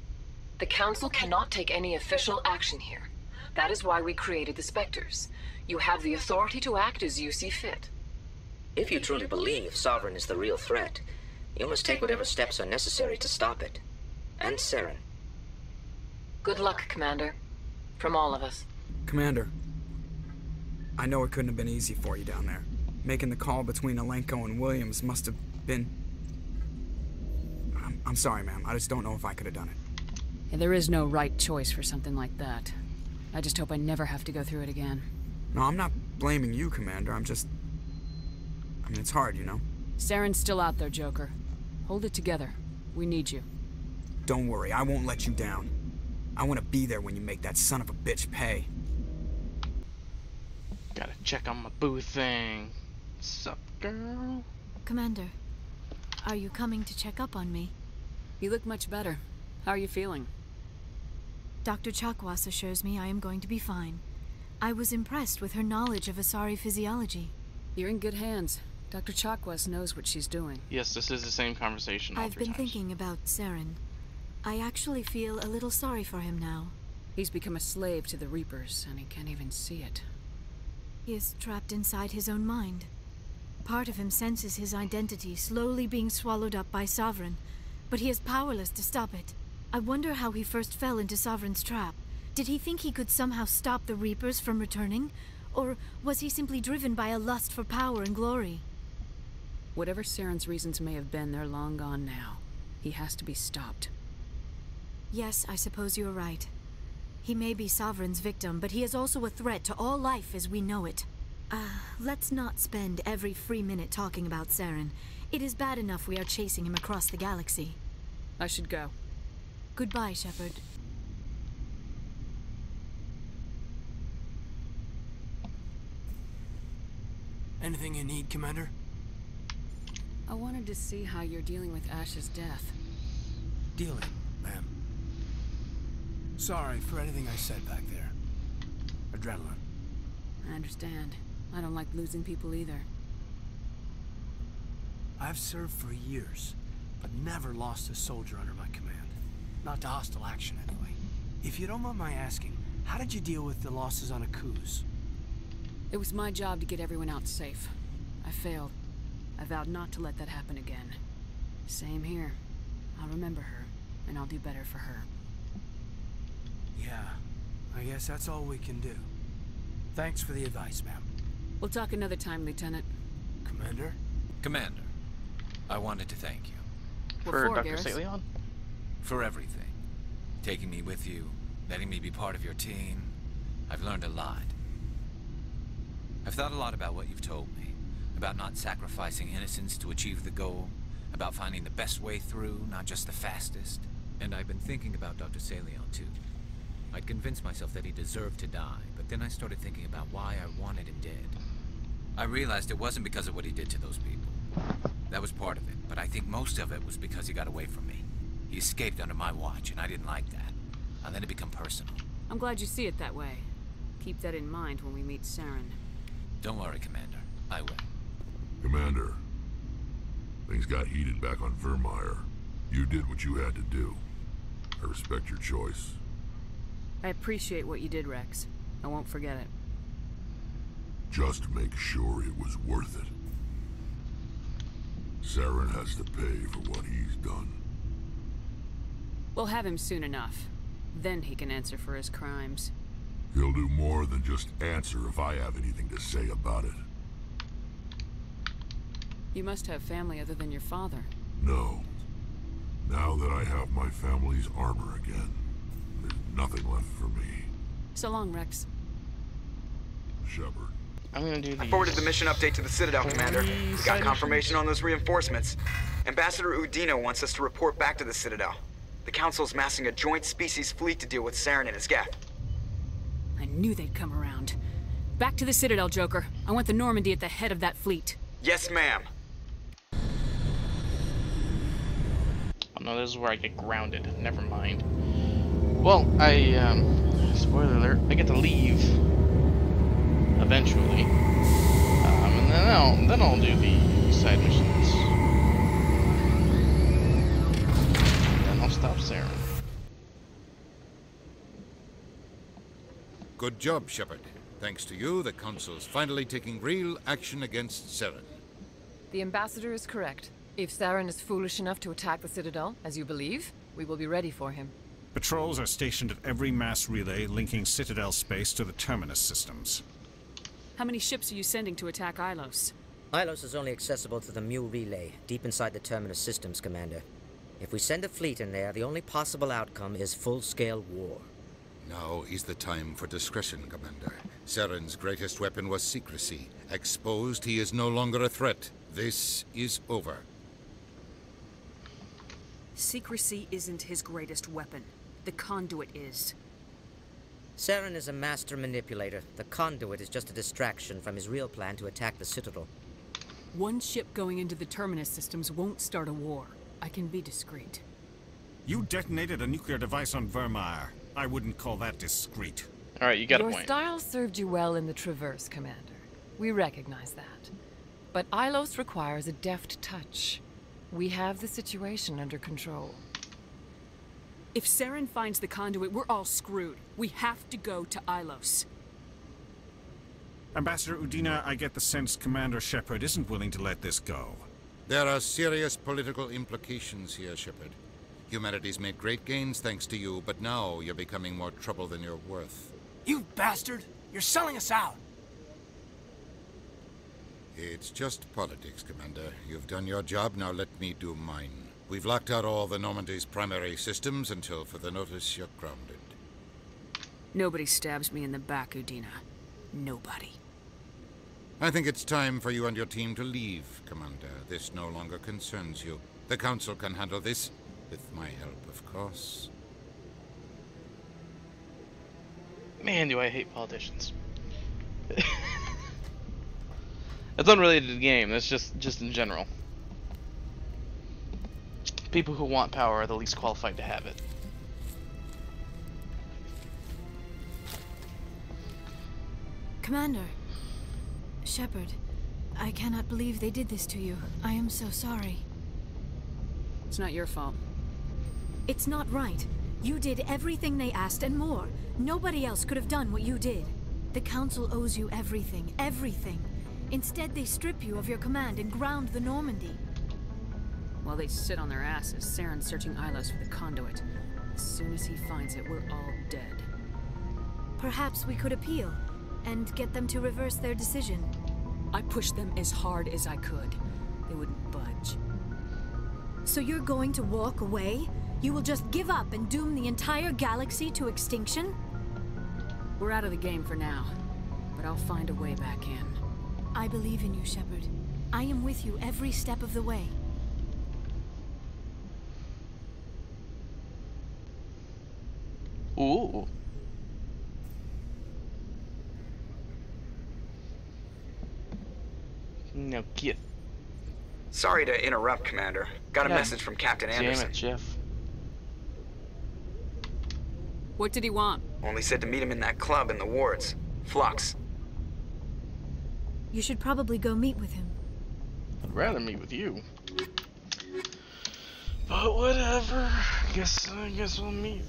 The Council cannot take any official action here. That is why we created the Spectres. You have the authority to act as you see fit. If you truly believe Sovereign is the real threat, you must take whatever steps are necessary to stop it. And Saren. Good luck, Commander. From all of us. Commander, I know it couldn't have been easy for you down there. Making the call between Alenko and Williams must have been... I'm sorry, ma'am. I just don't know if I could have done it. Yeah, there is no right choice for something like that. I just hope I never have to go through it again. No, I'm not blaming you, Commander. I mean, it's hard, you know? Saren's still out there, Joker. Hold it together. We need you. Don't worry, I won't let you down. I want to be there when you make that son of a bitch pay. Gotta check on my boo thing. Sup, girl? Commander, are you coming to check up on me? You look much better. How are you feeling? Dr. Chakwas assures me I am going to be fine. I was impressed with her knowledge of Asari physiology. You're in good hands. Dr. Chakwas knows what she's doing. Yes, this is the same conversation. I've been thinking about Saren. I actually feel a little sorry for him now. He's become a slave to the Reapers, and he can't even see it. He is trapped inside his own mind. Part of him senses his identity slowly being swallowed up by Sovereign, but he is powerless to stop it. I wonder how he first fell into Sovereign's trap. Did he think he could somehow stop the Reapers from returning? Or was he simply driven by a lust for power and glory? Whatever Saren's reasons may have been, they're long gone now. He has to be stopped. Yes, I suppose you're right. He may be Sovereign's victim, but he is also a threat to all life as we know it. Let's not spend every free minute talking about Saren. It is bad enough we are chasing him across the galaxy. I should go. Goodbye, Shepard. Anything you need, Commander? I wanted to see how you're dealing with Ash's death. Dealing, ma'am. Sorry for anything I said back there. Adrenaline. I understand. I don't like losing people either. I've served for years, but never lost a soldier under my command. Not to hostile action, anyway. If you don't mind my asking, how did you deal with the losses on Aku's? It was my job to get everyone out safe. I failed. I vowed not to let that happen again. Same here. I'll remember her, and I'll do better for her. Yeah, I guess that's all we can do. Thanks for the advice, ma'am. We'll talk another time, Lieutenant. Commander? Commander, I wanted to thank you. For Dr. Saleon? For everything. Taking me with you, letting me be part of your team. I've learned a lot. I've thought a lot about what you've told me. About not sacrificing innocence to achieve the goal. About finding the best way through, not just the fastest. And I've been thinking about Dr. Saleon, too. I'd convinced myself that he deserved to die, but then I started thinking about why I wanted him dead. I realized it wasn't because of what he did to those people. That was part of it, but I think most of it was because he got away from me. He escaped under my watch, and I didn't like that. I let it become personal. I'm glad you see it that way. Keep that in mind when we meet Saren. Don't worry, Commander. I will. Commander, things got heated back on Virmire. You did what you had to do. I respect your choice. I appreciate what you did, Rex. I won't forget it. Just make sure it was worth it. Saren has to pay for what he's done. We'll have him soon enough. Then he can answer for his crimes. He'll do more than just answer if I have anything to say about it. You must have family other than your father. No. Now that I have my family's armor again, there's nothing left for me. So long, Rex. Shepard. I'm gonna do these. I forwarded the mission update to the Citadel, Commander. We got confirmation on those reinforcements. Ambassador Udina wants us to report back to the Citadel. The Council's massing a joint species fleet to deal with Saren and his geth. I knew they'd come around. Back to the Citadel, Joker. I want the Normandy at the head of that fleet. Yes, ma'am. Oh no, this is where I get grounded. Never mind. Well, spoiler alert, I get to leave eventually. And then I'll do the side missions. Then I'll stop Saren. Good job, Shepard. Thanks to you, the Council's finally taking real action against Saren. The Ambassador is correct. If Saren is foolish enough to attack the Citadel, as you believe, we will be ready for him. Patrols are stationed at every mass relay linking Citadel space to the terminus systems. How many ships are you sending to attack Ilos? Ilos is only accessible to the ME1 relay, deep inside the terminus systems, Commander. If we send a fleet in there, the only possible outcome is full-scale war. Now is the time for discretion, Commander. Saren's greatest weapon was secrecy. Exposed, he is no longer a threat. This is over. Secrecy isn't his greatest weapon. The conduit is. Saren is a master manipulator. The conduit is just a distraction from his real plan to attack the Citadel. One ship going into the terminus systems won't start a war. I can be discreet. You detonated a nuclear device on Virmire. I wouldn't call that discreet. Alright, you got a Your point. style served you well in the Traverse, Commander. We recognize that. But Ilos requires a deft touch. We have the situation under control. If Saren finds the conduit, we're all screwed. We have to go to Ilos. Ambassador Udina, I get the sense Commander Shepard isn't willing to let this go. There are serious political implications here, Shepard. Humanity's made great gains thanks to you, but now you're becoming more trouble than you're worth. You bastard! You're selling us out! It's just politics, Commander. You've done your job, now let me do mine. We've locked out all the Normandy's primary systems until further notice you're grounded. Nobody stabs me in the back, Udina. Nobody. I think it's time for you and your team to leave, Commander. This no longer concerns you. The Council can handle this, with my help, of course. Man, do I hate politicians. It's unrelated to the game, that's just in general. People who want power are the least qualified to have it. Commander, Shepard, I cannot believe they did this to you. I am so sorry. It's not your fault. It's not right. You did everything they asked and more. Nobody else could have done what you did. The Council owes you everything, everything. Instead, they strip you of your command and ground the Normandy. While they sit on their asses, Saren's searching Ilos for the conduit. As soon as he finds it, we're all dead. Perhaps we could appeal, and get them to reverse their decision. I pushed them as hard as I could. They wouldn't budge. So you're going to walk away? You will just give up and doom the entire galaxy to extinction? We're out of the game for now, but I'll find a way back in. I believe in you, Shepard. I am with you every step of the way. Ooh. No, get. Sorry to interrupt, Commander. Got a message from Captain Anderson. Damn it, Jeff. What did he want? Only said to meet him in that club in the wards. Flux. You should probably go meet with him. I'd rather meet with you. But whatever. I guess we'll meet.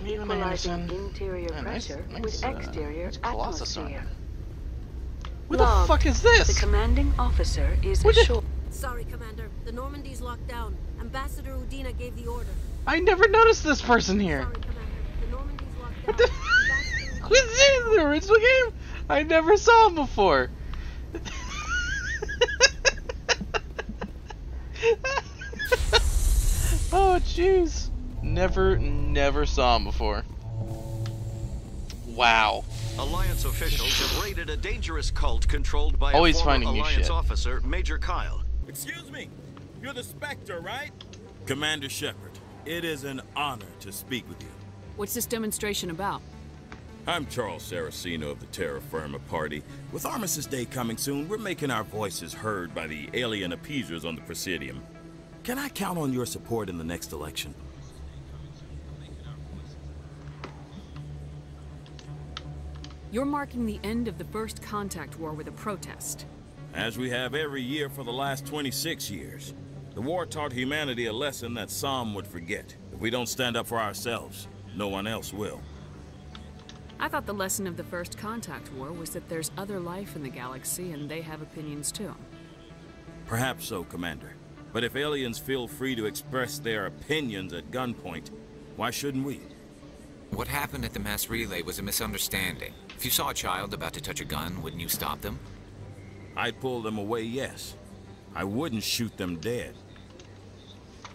Equalizing interior pressure with exterior atmosphere. What the fuck is this? The commanding officer is ashore. Sorry, Commander. The Normandy's locked down. Ambassador Udina gave the order. I never noticed this person here. Sorry, Commander. The Normandy's locked What the? Was he in the original game? I never saw him before. Oh, jeez. Never saw him before. Wow. Alliance officials have raided a dangerous cult controlled by Always a former finding new Alliance shit. officer, Major Kyle. Excuse me. You're the Spectre, right? Commander Shepard, it is an honor to speak with you. What's this demonstration about? I'm Charles Saraceno of the Terra Firma Party. With Armistice Day coming soon, we're making our voices heard by the alien appeasers on the Presidium. Can I count on your support in the next election? You're marking the end of the First Contact War with a protest. As we have every year for the last 26 years. The war taught humanity a lesson that some would forget. If we don't stand up for ourselves, no one else will. I thought the lesson of the First Contact War was that there's other life in the galaxy and they have opinions too. Perhaps so, Commander. But if aliens feel free to express their opinions at gunpoint, why shouldn't we? What happened at the mass relay was a misunderstanding. If you saw a child about to touch a gun, wouldn't you stop them? I'd pull them away, yes. I wouldn't shoot them dead.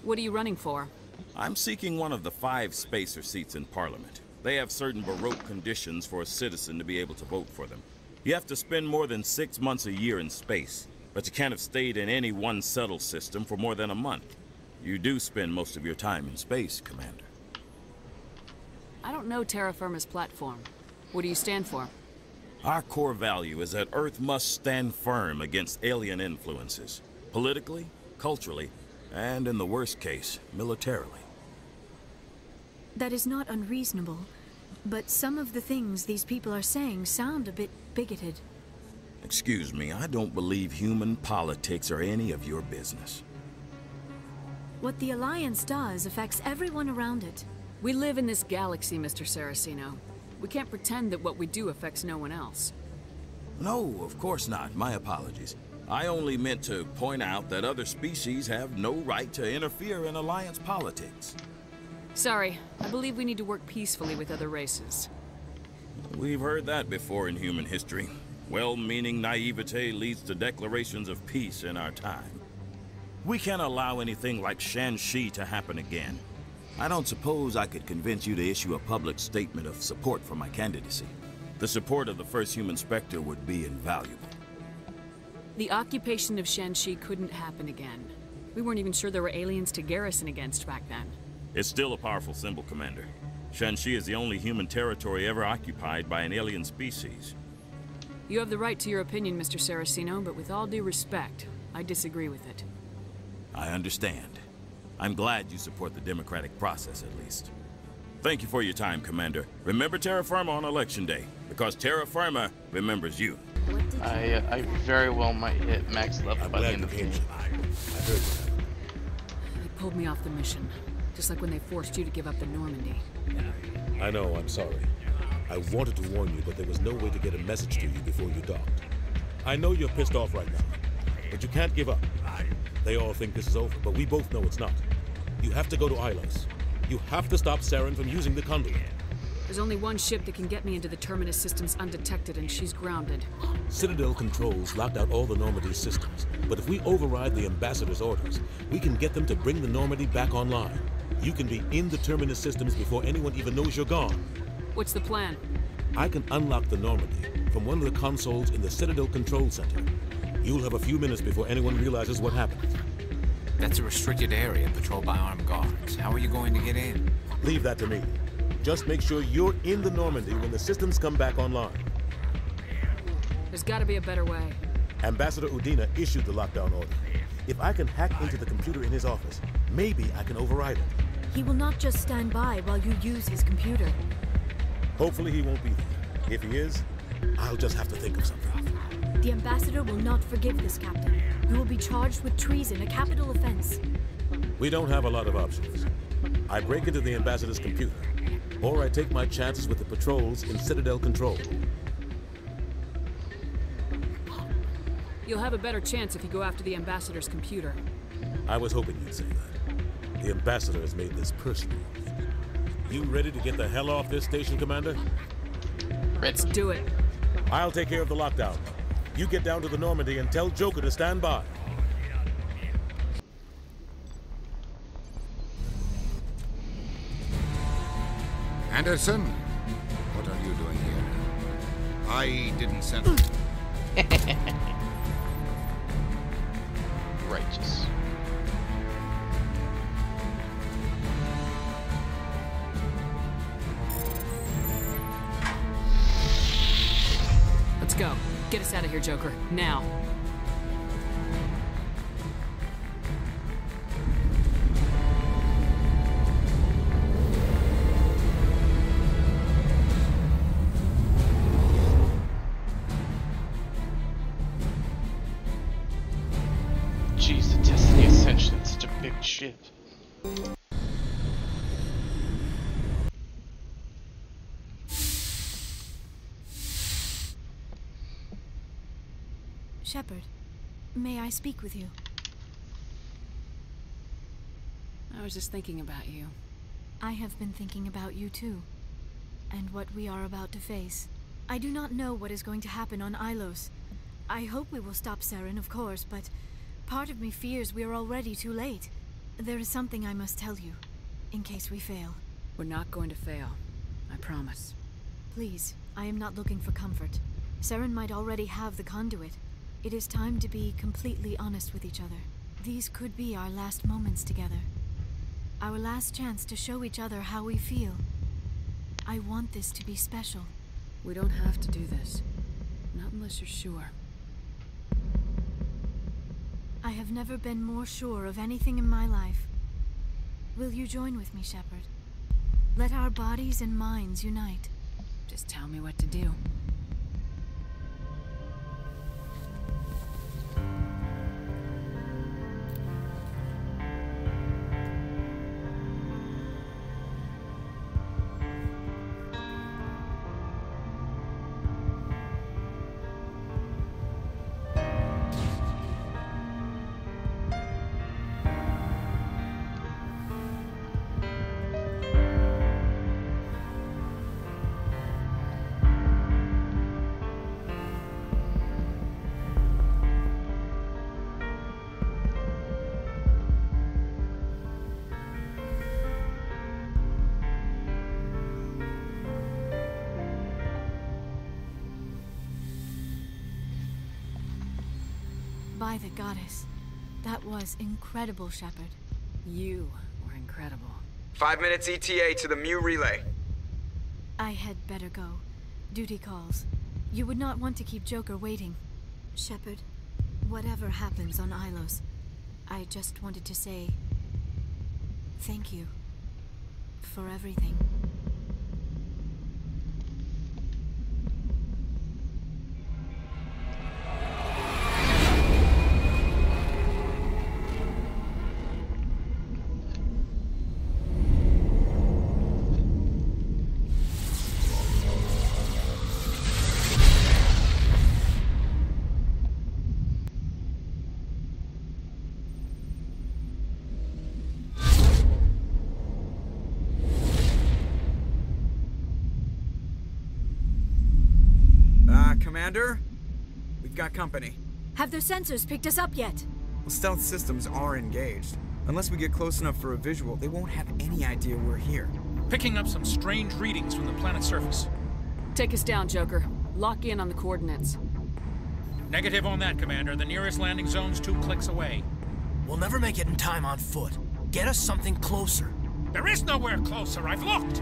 What are you running for? I'm seeking one of the 5 spacer seats in Parliament. They have certain baroque conditions for a citizen to be able to vote for them. You have to spend more than 6 months a year in space, but you can't have stayed in any one settle system for more than a month. You do spend most of your time in space, Commander. I don't know Terra Firma's platform. What do you stand for? Our core value is that Earth must stand firm against alien influences. Politically, culturally, and in the worst case, militarily. That is not unreasonable, but some of the things these people are saying sound a bit bigoted. Excuse me, I don't believe human politics are any of your business. What the Alliance does affects everyone around it. We live in this galaxy, Mr. Saraceno. We can't pretend that what we do affects no one else. No, of course not. My apologies. I only meant to point out that other species have no right to interfere in Alliance politics. Sorry, I believe we need to work peacefully with other races. We've heard that before in human history. Well-meaning naivete leads to declarations of peace in our time. We can't allow anything like Shanxi to happen again. I don't suppose I could convince you to issue a public statement of support for my candidacy. The support of the first human Spectre would be invaluable. The occupation of Shanxi couldn't happen again. We weren't even sure there were aliens to garrison against back then. It's still a powerful symbol, Commander. Shanxi is the only human territory ever occupied by an alien species. You have the right to your opinion, Mr. Saraceno, but with all due respect, I disagree with it. I understand. I'm glad you support the democratic process, at least. Thank you for your time, Commander. Remember terra firma on Election Day, because terra firma remembers you. I very well might hit max level by the end of the game. They pulled me off the mission, just like when they forced you to give up the Normandy. I know, I'm sorry. I wanted to warn you, but there was no way to get a message to you before you docked. I know you're pissed off right now, but you can't give up. They all think this is over, but we both know it's not. You have to go to Ilos. You have to stop Saren from using the conduit. There's only one ship that can get me into the terminus systems undetected, and she's grounded. Citadel controls locked out all the Normandy's systems, but if we override the ambassador's orders, we can get them to bring the Normandy back online. You can be in the terminus systems before anyone even knows you're gone. What's the plan? I can unlock the Normandy from one of the consoles in the Citadel Control Center. You'll have a few minutes before anyone realizes what happened. That's a restricted area patrolled by armed guards. How are you going to get in? Leave that to me. Just make sure you're in the Normandy when the systems come back online. There's gotta be a better way. Ambassador Udina issued the lockdown order. If I can hack into the computer in his office, maybe I can override it. He will not just stand by while you use his computer. Hopefully he won't be there. If he is, I'll just have to think of something. The ambassador will not forgive this, Captain. You will be charged with treason, a capital offense. We don't have a lot of options. I break into the ambassador's computer, or I take my chances with the patrols in Citadel Control. You'll have a better chance if you go after the ambassador's computer. I was hoping you'd say that. The ambassador has made this personal. You ready to get the hell off this station, Commander? Let's do it. I'll take care of the lockdown. You get down to the Normandy and tell Joker to stand by. Anderson, what are you doing here? I didn't send... Righteous. Let's go. Get us out of here, Joker. Now. Jeez, the Destiny Ascension is such a big ship. Shepard, may I speak with you? I was just thinking about you. I have been thinking about you too, and what we are about to face. I do not know what is going to happen on Ilos. I hope we will stop Saren, of course, but part of me fears we are already too late. There is something I must tell you, in case we fail. We're not going to fail. I promise. Please, I am not looking for comfort. Saren might already have the conduit. It is time to be completely honest with each other. These could be our last moments together. Our last chance to show each other how we feel. I want this to be special. We don't have to do this. Not unless you're sure. I have never been more sure of anything in my life. Will you join with me, Shepard? Let our bodies and minds unite. Just tell me what to do. By the goddess. That was incredible, Shepard. You were incredible. 5 minutes ETA to the ME relay. I had better go. Duty calls. You would not want to keep Joker waiting. Shepard, whatever happens on Ilos, I just wanted to say thank you for everything. Commander, we've got company. Have their sensors picked us up yet? Well, stealth systems are engaged. Unless we get close enough for a visual, they won't have any idea we're here. Picking up some strange readings from the planet's surface. Take us down, Joker. Lock in on the coordinates. Negative on that, Commander. The nearest landing zone's 2 clicks away. We'll never make it in time on foot. Get us something closer. There is nowhere closer. I've looked.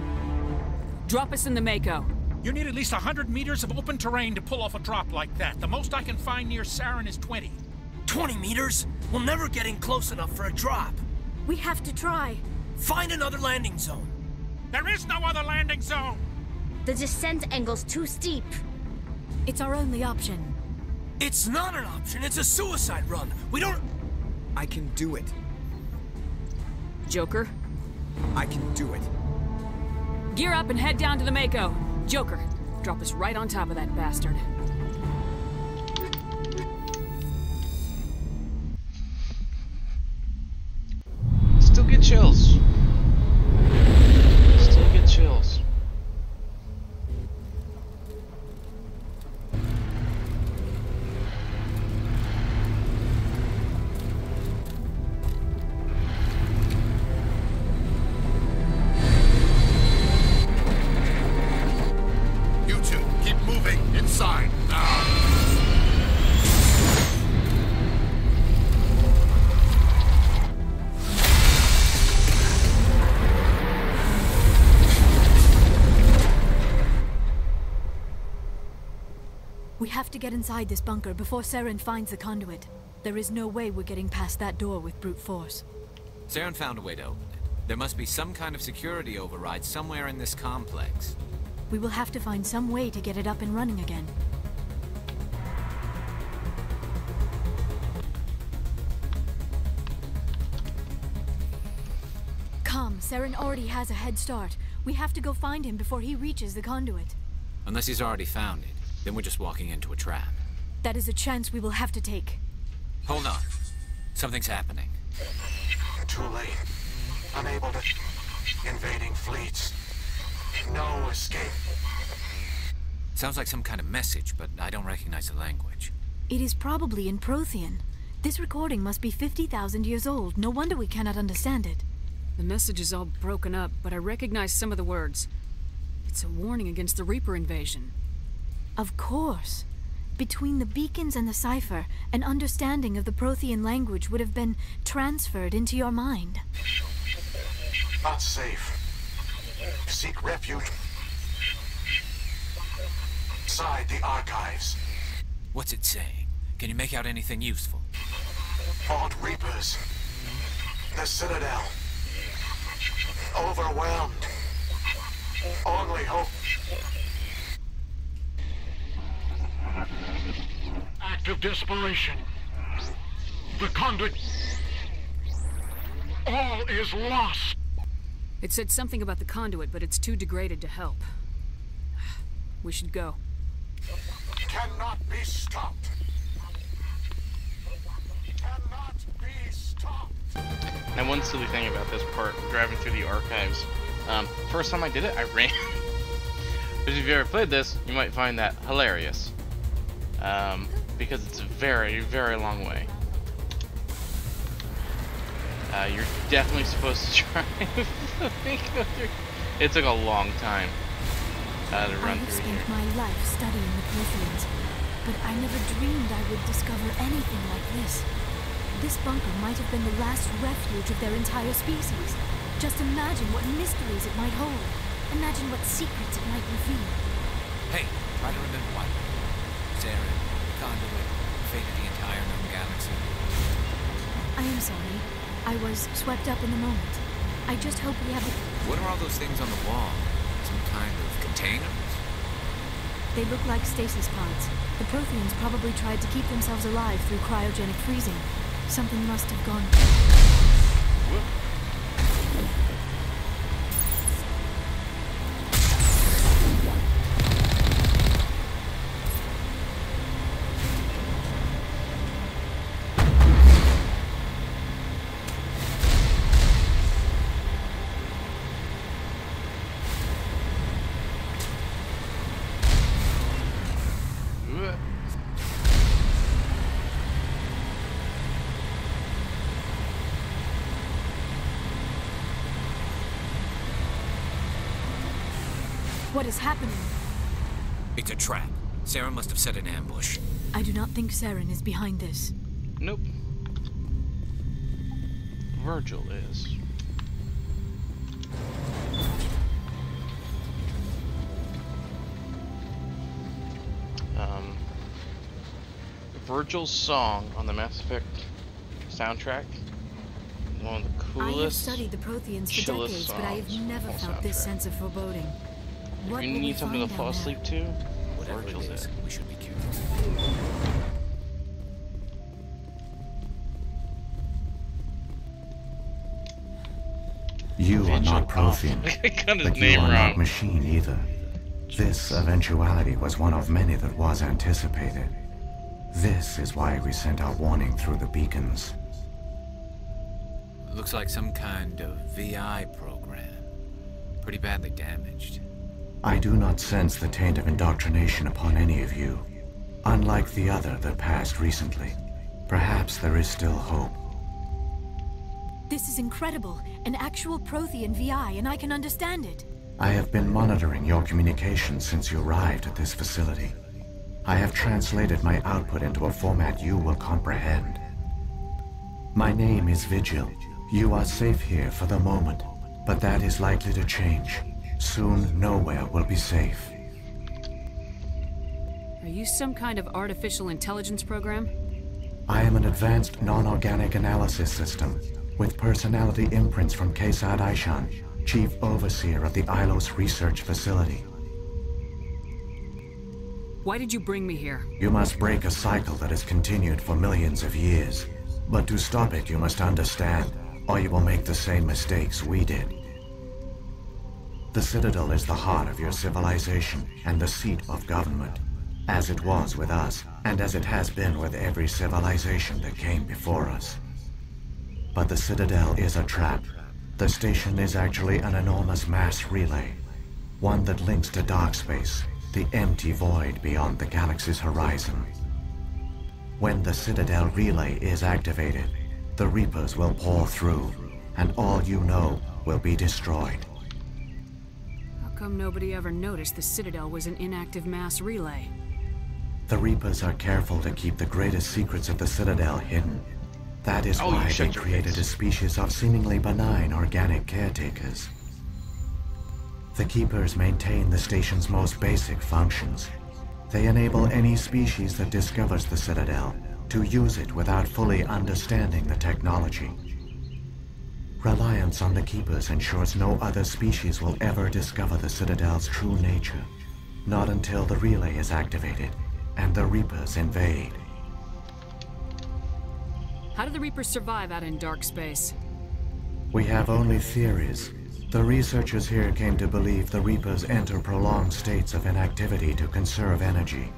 Drop us in the Mako. You need at least 100 meters of open terrain to pull off a drop like that. The most I can find near Saren is 20. 20 meters? We'll never get in close enough for a drop. We have to try. Find another landing zone. There is no other landing zone! The descent angle's too steep. It's our only option. It's not an option. It's a suicide run. We don't... I can do it. Joker? I can do it. Gear up and head down to the Mako. Joker, drop us right on top of that bastard. Still get chills. Still get chills. You two, keep moving inside now. We have to get inside this bunker before Saren finds the conduit. There is no way we're getting past that door with brute force. Saren found a way to open it. There must be some kind of security override somewhere in this complex. We will have to find some way to get it up and running again. Come, Saren already has a head start. We have to go find him before he reaches the conduit. Unless he's already found it, then we're just walking into a trap. That is a chance we will have to take. Hold on. Something's happening. Too late. Unable to... Invading fleets. No escape. Sounds like some kind of message, but I don't recognize the language. It is probably in Prothean. This recording must be 50,000 years old. No wonder we cannot understand it. The message is all broken up, but I recognize some of the words. It's a warning against the Reaper invasion. Of course. Between the beacons and the cipher, an understanding of the Prothean language would have been transferred into your mind. Not safe. Seek refuge inside the archives. What's it saying? Can you make out anything useful? Fought Reapers. The Citadel. Overwhelmed. Only hope. Act of desperation. The conduit. All is lost. It said something about the conduit, but it's too degraded to help. We should go. Cannot be stopped. Cannot be stopped. Now, one silly thing about this part, driving through the archives. First time I did it, I ran. But if you've ever played this, you might find that hilarious. Because it's a very, very long way. You're definitely supposed to try. It took a long time to run through here. I have spent my life studying the Protheans, but I never dreamed I would discover anything like this. This bunker might have been the last refuge of their entire species. Just imagine what mysteries it might hold. Imagine what secrets it might reveal. Hey, try to remember why. Saren, conduit, fate of the entire known galaxy. I am sorry. I was swept up in the moment. I just hope we have a... What are all those things on the wall? Some kind of containers? They look like stasis pods. The Protheans probably tried to keep themselves alive through cryogenic freezing. Something must have gone... Whoop. What is happening? It's a trap. Sarah must have set an ambush. I do not think Saren is behind this. Nope. Virgil is. Virgil's song on the Mass Effect soundtrack, one of the coolest, I have studied the Protheans for decades, but I have never felt this sense of foreboding. If you need something to fall asleep to, Virgil's it. We should be careful. You are not Prothean, but you are not machine either. This eventuality was one of many that was anticipated. This is why we sent our warning through the beacons. Looks like some kind of VI program. Pretty badly damaged. I do not sense the taint of indoctrination upon any of you. Unlike the other that passed recently, perhaps there is still hope. This is incredible. An actual Prothean VI, and I can understand it. I have been monitoring your communications since you arrived at this facility. I have translated my output into a format you will comprehend. My name is Vigil. You are safe here for the moment, but that is likely to change. Soon, nowhere will be safe. Are you some kind of artificial intelligence program? I am an advanced non-organic analysis system, with personality imprints from Kesad Aishan, Chief Overseer of the Ilos Research Facility. Why did you bring me here? You must break a cycle that has continued for millions of years. But to stop it, you must understand, or you will make the same mistakes we did. The Citadel is the heart of your civilization and the seat of government, as it was with us, and as it has been with every civilization that came before us. But the Citadel is a trap. The station is actually an enormous mass relay, one that links to dark space, the empty void beyond the galaxy's horizon. When the Citadel relay is activated, the Reapers will pour through, and all you know will be destroyed. How come nobody ever noticed the Citadel was an inactive mass relay? The Reapers are careful to keep the greatest secrets of the Citadel hidden. That is why they created a species of seemingly benign organic caretakers. The Keepers maintain the station's most basic functions. They enable any species that discovers the Citadel to use it without fully understanding the technology. Reliance on the Keepers ensures no other species will ever discover the Citadel's true nature, not until the relay is activated and the Reapers invade. How do the Reapers survive out in dark space? We have only theories. The researchers here came to believe the Reapers enter prolonged states of inactivity to conserve energy.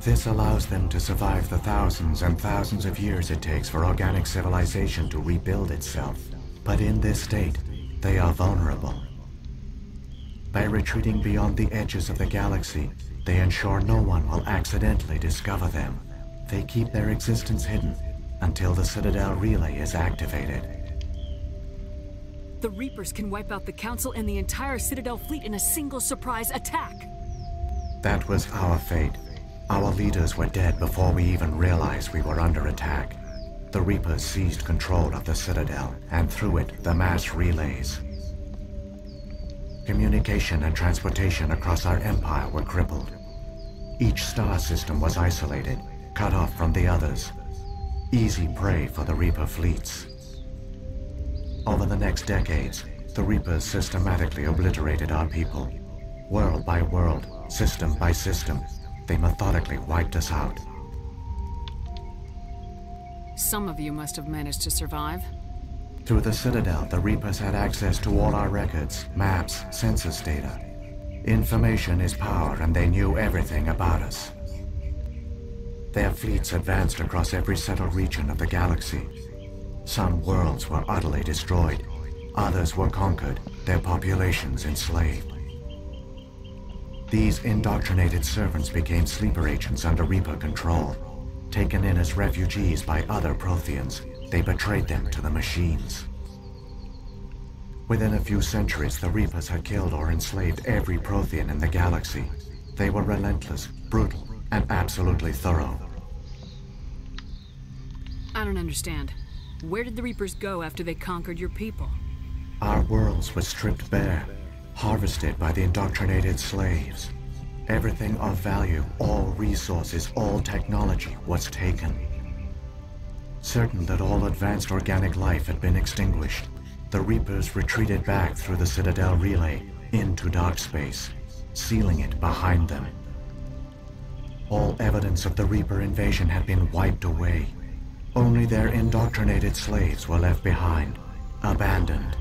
This allows them to survive the thousands and thousands of years it takes for organic civilization to rebuild itself. But in this state, they are vulnerable. By retreating beyond the edges of the galaxy, they ensure no one will accidentally discover them. They keep their existence hidden until the Citadel relay is activated. The Reapers can wipe out the Council and the entire Citadel fleet in a single surprise attack. That was our fate. Our leaders were dead before we even realized we were under attack. The Reapers seized control of the Citadel, and through it, the mass relays. Communication and transportation across our empire were crippled. Each star system was isolated, cut off from the others. Easy prey for the Reaper fleets. Over the next decades, the Reapers systematically obliterated our people. World by world, system by system, they methodically wiped us out. Some of you must have managed to survive. Through the Citadel, the Reapers had access to all our records, maps, census data. Information is power, and they knew everything about us. Their fleets advanced across every settled region of the galaxy. Some worlds were utterly destroyed. Others were conquered, their populations enslaved. These indoctrinated servants became sleeper agents under Reaper control. Taken in as refugees by other Protheans, they betrayed them to the machines. Within a few centuries, the Reapers had killed or enslaved every Prothean in the galaxy. They were relentless, brutal, and absolutely thorough. I don't understand. Where did the Reapers go after they conquered your people? Our worlds were stripped bare, harvested by the indoctrinated slaves. Everything of value, all resources, all technology was taken. Certain that all advanced organic life had been extinguished, the Reapers retreated back through the Citadel relay into dark space, sealing it behind them. All evidence of the Reaper invasion had been wiped away. Only their indoctrinated slaves were left behind, abandoned.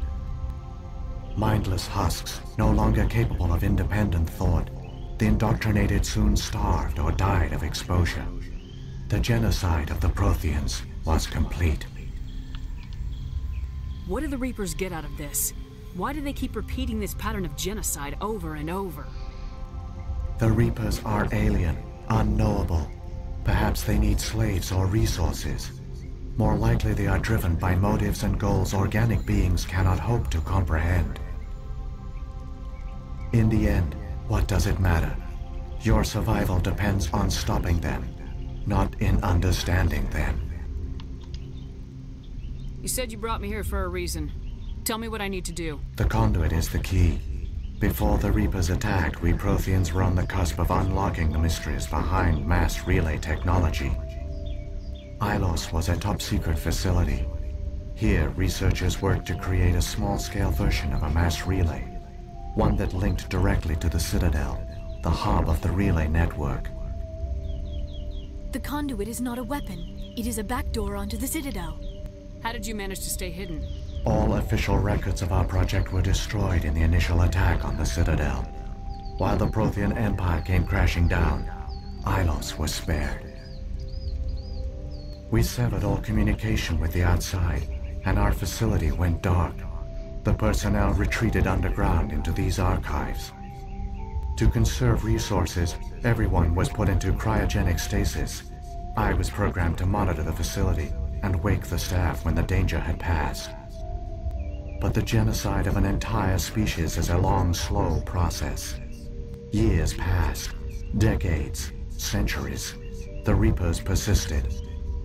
Mindless husks, no longer capable of independent thought, the indoctrinated soon starved or died of exposure. The genocide of the Protheans was complete. What do the Reapers get out of this? Why do they keep repeating this pattern of genocide over and over? The Reapers are alien, unknowable. Perhaps they need slaves or resources. More likely they are driven by motives and goals organic beings cannot hope to comprehend. In the end, what does it matter? Your survival depends on stopping them, not in understanding them. You said you brought me here for a reason. Tell me what I need to do. The conduit is the key. Before the Reapers attacked, we Protheans were on the cusp of unlocking the mysteries behind mass relay technology. Ilos was a top-secret facility. Here, researchers worked to create a small-scale version of a mass relay, one that linked directly to the Citadel, the hub of the relay network. The conduit is not a weapon. It is a backdoor onto the Citadel. How did you manage to stay hidden? All official records of our project were destroyed in the initial attack on the Citadel. While the Prothean Empire came crashing down, Ilos was spared. We severed all communication with the outside, and our facility went dark. The personnel retreated underground into these archives. To conserve resources, everyone was put into cryogenic stasis. I was programmed to monitor the facility and wake the staff when the danger had passed. But the genocide of an entire species is a long, slow process. Years passed, decades, centuries. The Reapers persisted,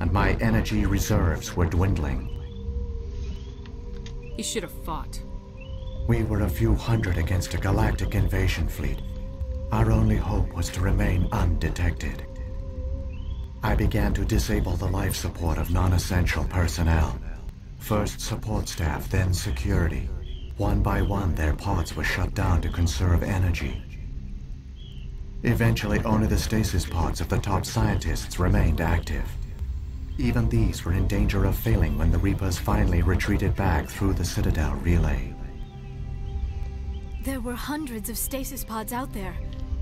and my energy reserves were dwindling. You should have fought. We were a few hundred against a galactic invasion fleet. Our only hope was to remain undetected. I began to disable the life support of non-essential personnel. First support staff, then security. One by one, their pods were shut down to conserve energy. Eventually, only the stasis pods of the top scientists remained active. Even these were in danger of failing when the Reapers finally retreated back through the Citadel relay. There were hundreds of stasis pods out there.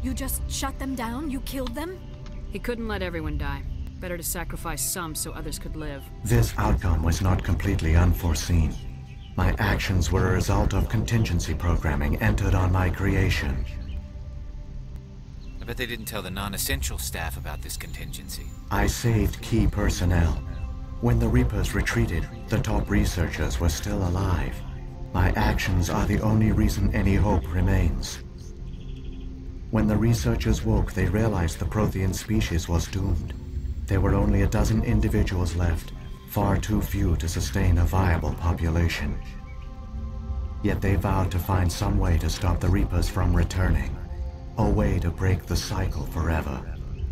You just shut them down? You killed them? He couldn't let everyone die. Better to sacrifice some so others could live. This outcome was not completely unforeseen. My actions were a result of contingency programming entered on my creation. I bet they didn't tell the non-essential staff about this contingency. I saved key personnel. When the Reapers retreated, the top researchers were still alive. My actions are the only reason any hope remains. When the researchers woke, they realized the Prothean species was doomed. There were only a dozen individuals left, far too few to sustain a viable population. Yet they vowed to find some way to stop the Reapers from returning, a way to break the cycle forever,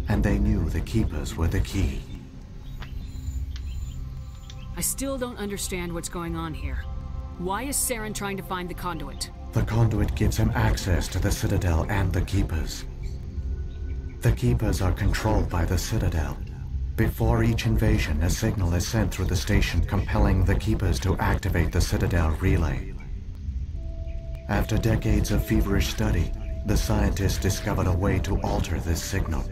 and they knew the Keepers were the key. I still don't understand what's going on here. Why is Saren trying to find the conduit? The conduit gives him access to the Citadel and the Keepers. The Keepers are controlled by the Citadel. Before each invasion, a signal is sent through the station compelling the Keepers to activate the Citadel relay. After decades of feverish study, the scientists discovered a way to alter this signal.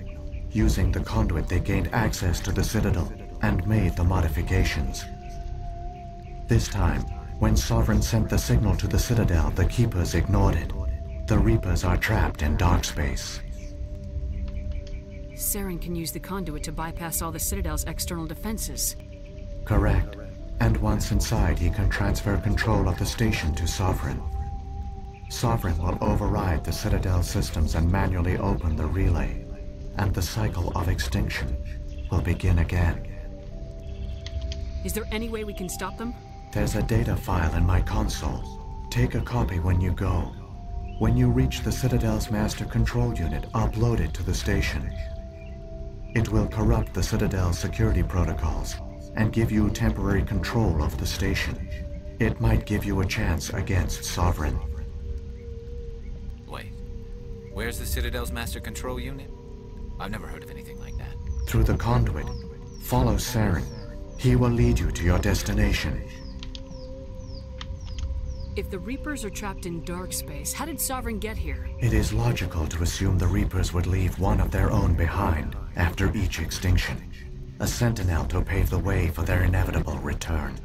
Using the conduit, they gained access to the Citadel and made the modifications. This time, when Sovereign sent the signal to the Citadel, the Keepers ignored it. The Reapers are trapped in dark space. Saren can use the conduit to bypass all the Citadel's external defenses. Correct. And once inside, he can transfer control of the station to Sovereign. Sovereign will override the Citadel systems and manually open the relay, and the cycle of extinction will begin again. Is there any way we can stop them? There's a data file in my console. Take a copy when you go. When you reach the Citadel's master control unit, upload it to the station. It will corrupt the Citadel's security protocols and give you temporary control of the station. It might give you a chance against Sovereign. Wait, where's the Citadel's master control unit? I've never heard of anything like that. Through the conduit, follow Saren. He will lead you to your destination. If the Reapers are trapped in dark space, how did Sovereign get here? It is logical to assume the Reapers would leave one of their own behind after each extinction. A sentinel to pave the way for their inevitable return.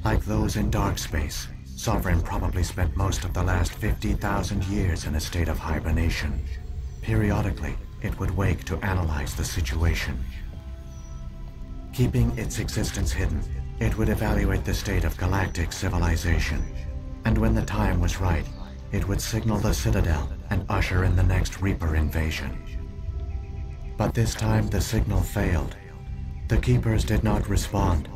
Like those in dark space, Sovereign probably spent most of the last 50,000 years in a state of hibernation. Periodically, it would wake to analyze the situation. Keeping its existence hidden, it would evaluate the state of galactic civilization. And when the time was right, it would signal the Citadel and usher in the next Reaper invasion. But this time the signal failed. The Keepers did not respond.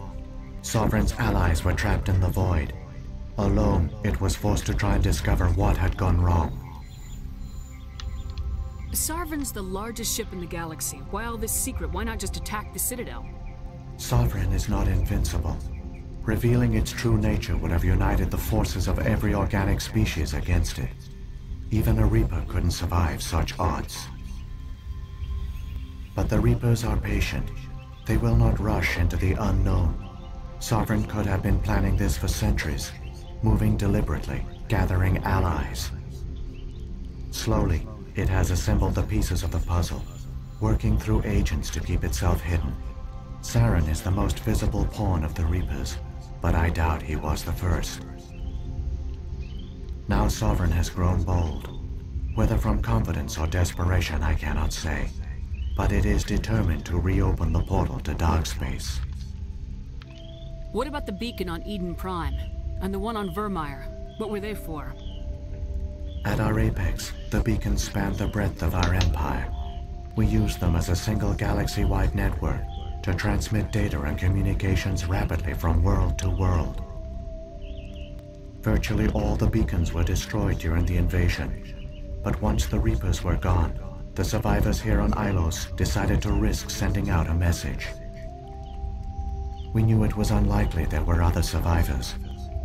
Sovereign's allies were trapped in the void. Alone, it was forced to try and discover what had gone wrong. Sovereign's the largest ship in the galaxy. Why all this secret? Why not just attack the Citadel? Sovereign is not invincible. Revealing its true nature would have united the forces of every organic species against it. Even a Reaper couldn't survive such odds. But the Reapers are patient. They will not rush into the unknown. Sovereign could have been planning this for centuries, moving deliberately, gathering allies. Slowly, it has assembled the pieces of the puzzle, working through agents to keep itself hidden. Saren is the most visible pawn of the Reapers, but I doubt he was the first. Now Sovereign has grown bold. Whether from confidence or desperation, I cannot say. But it is determined to reopen the portal to dark space. What about the beacon on Eden Prime? And the one on Virmire? What were they for? At our apex, the beacons spanned the breadth of our empire. We used them as a single galaxy-wide network to transmit data and communications rapidly from world to world. Virtually all the beacons were destroyed during the invasion, but once the Reapers were gone, the survivors here on Ilos decided to risk sending out a message. We knew it was unlikely there were other survivors,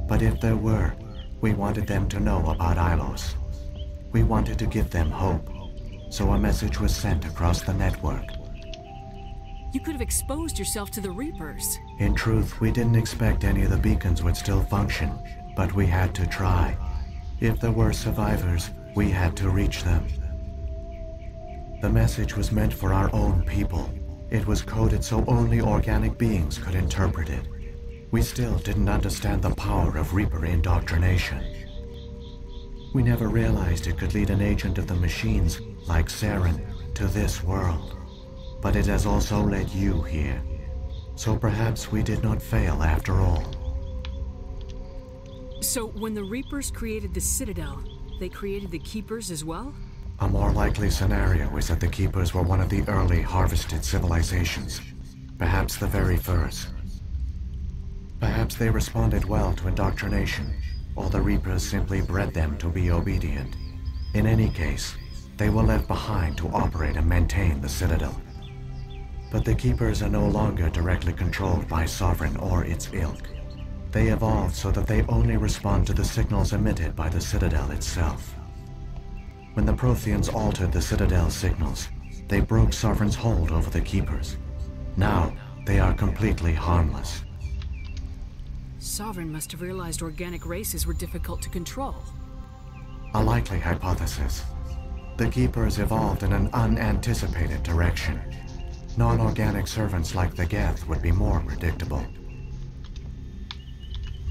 but if there were, we wanted them to know about Ilos. We wanted to give them hope, so a message was sent across the network. You could have exposed yourself to the Reapers. In truth, we didn't expect any of the beacons would still function, but we had to try. If there were survivors, we had to reach them. The message was meant for our own people. It was coded so only organic beings could interpret it. We still didn't understand the power of Reaper indoctrination. We never realized it could lead an agent of the machines, like Saren, to this world. But it has also led you here. So perhaps we did not fail after all. So when the Reapers created the Citadel, they created the Keepers as well? A more likely scenario is that the Keepers were one of the early harvested civilizations. Perhaps the very first. Perhaps they responded well to indoctrination, or the Reapers simply bred them to be obedient. In any case, they were left behind to operate and maintain the Citadel. But the Keepers are no longer directly controlled by Sovereign or its ilk. They evolved so that they only respond to the signals emitted by the Citadel itself. When the Protheans altered the Citadel's signals, they broke Sovereign's hold over the Keepers. Now, they are completely harmless. Sovereign must have realized organic races were difficult to control. A likely hypothesis. The Keepers evolved in an unanticipated direction. Non-organic servants like the Geth would be more predictable.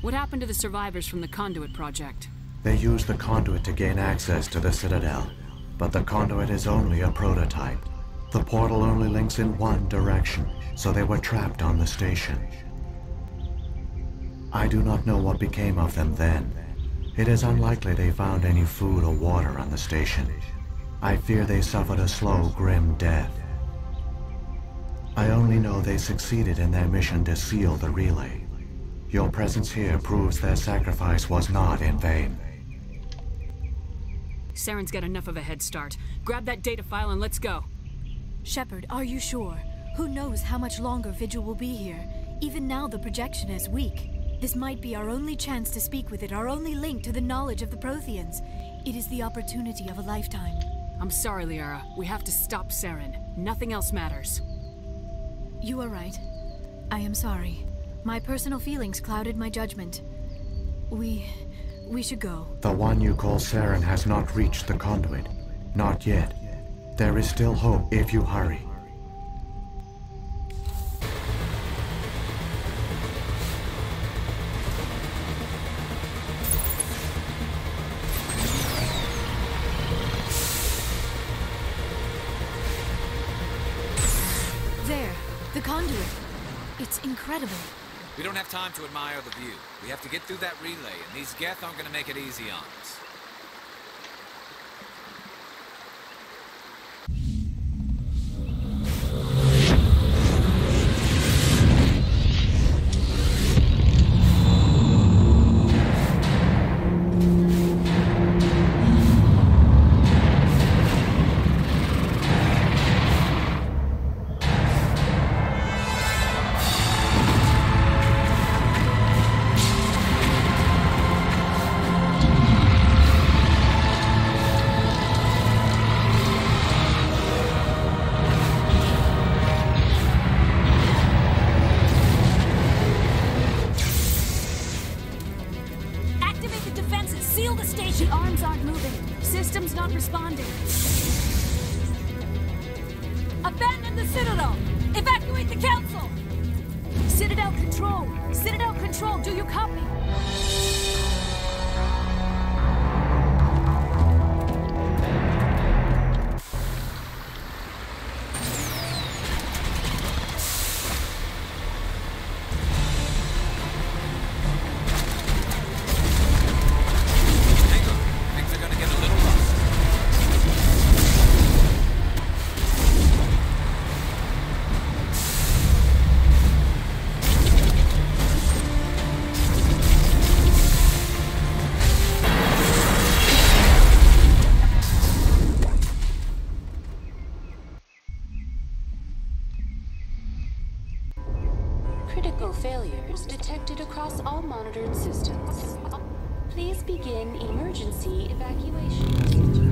What happened to the survivors from the Conduit project? They used the Conduit to gain access to the Citadel, but the Conduit is only a prototype. The portal only links in one direction, so they were trapped on the station. I do not know what became of them then. It is unlikely they found any food or water on the station. I fear they suffered a slow, grim death. I only know they succeeded in their mission to seal the relay. Your presence here proves their sacrifice was not in vain. Saren's got enough of a head start. Grab that data file and let's go. Shepard, are you sure? Who knows how much longer Vigil will be here? Even now the projection is weak. This might be our only chance to speak with it, our only link to the knowledge of the Protheans. It is the opportunity of a lifetime. I'm sorry, Liara. We have to stop Saren. Nothing else matters. You are right. I am sorry. My personal feelings clouded my judgment. We should go. The one you call Saren has not reached the conduit. Not yet. There is still hope if you hurry. There, the conduit. It's incredible. We don't have time to admire the view. We have to get through that relay, and these Geth aren't gonna make it easy on us. Responding. Abandon the Citadel! Evacuate the Council! Citadel Control! Citadel Control, do you copy? Critical failures detected across all monitored systems. Please begin emergency evacuation.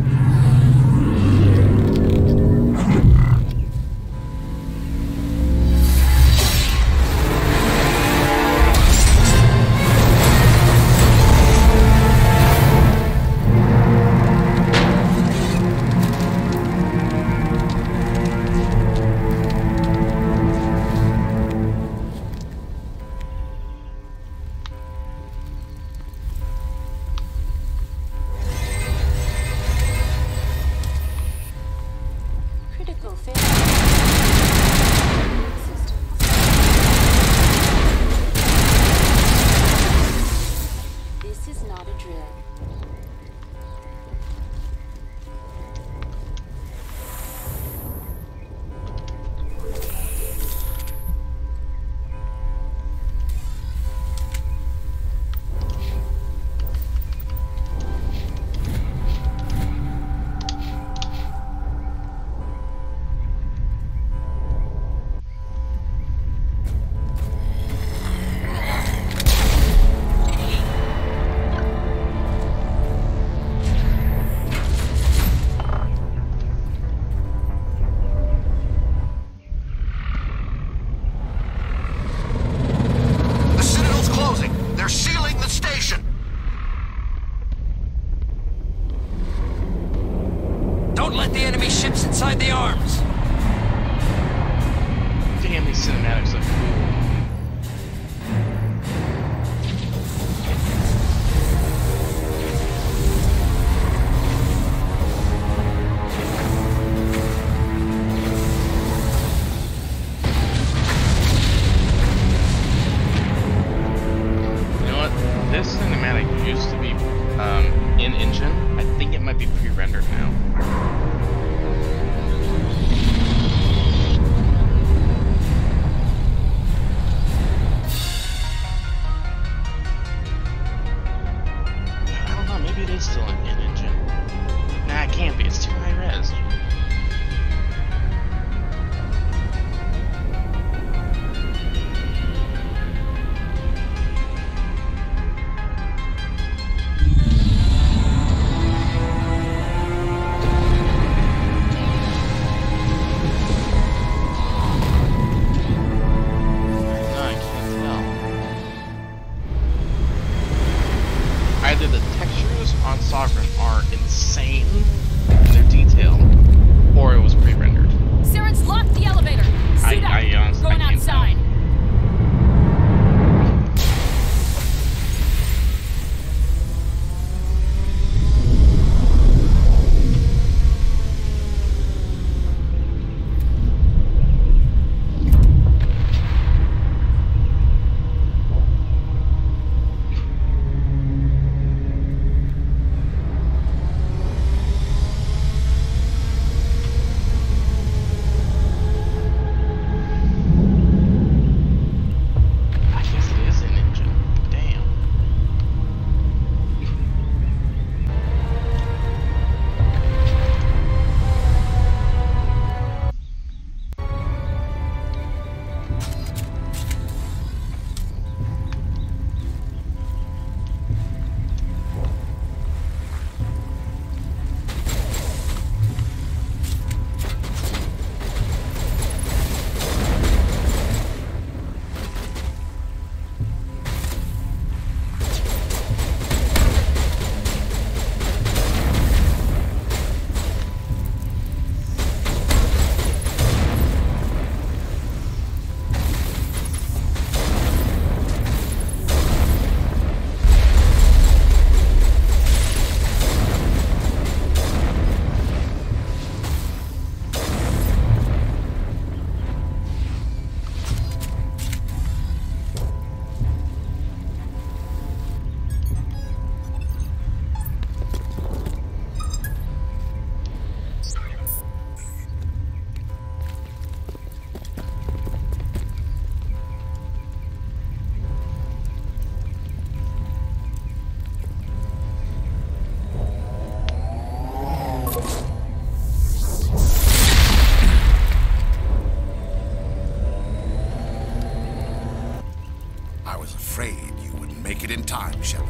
afraid you wouldn't make it in time, Shepard.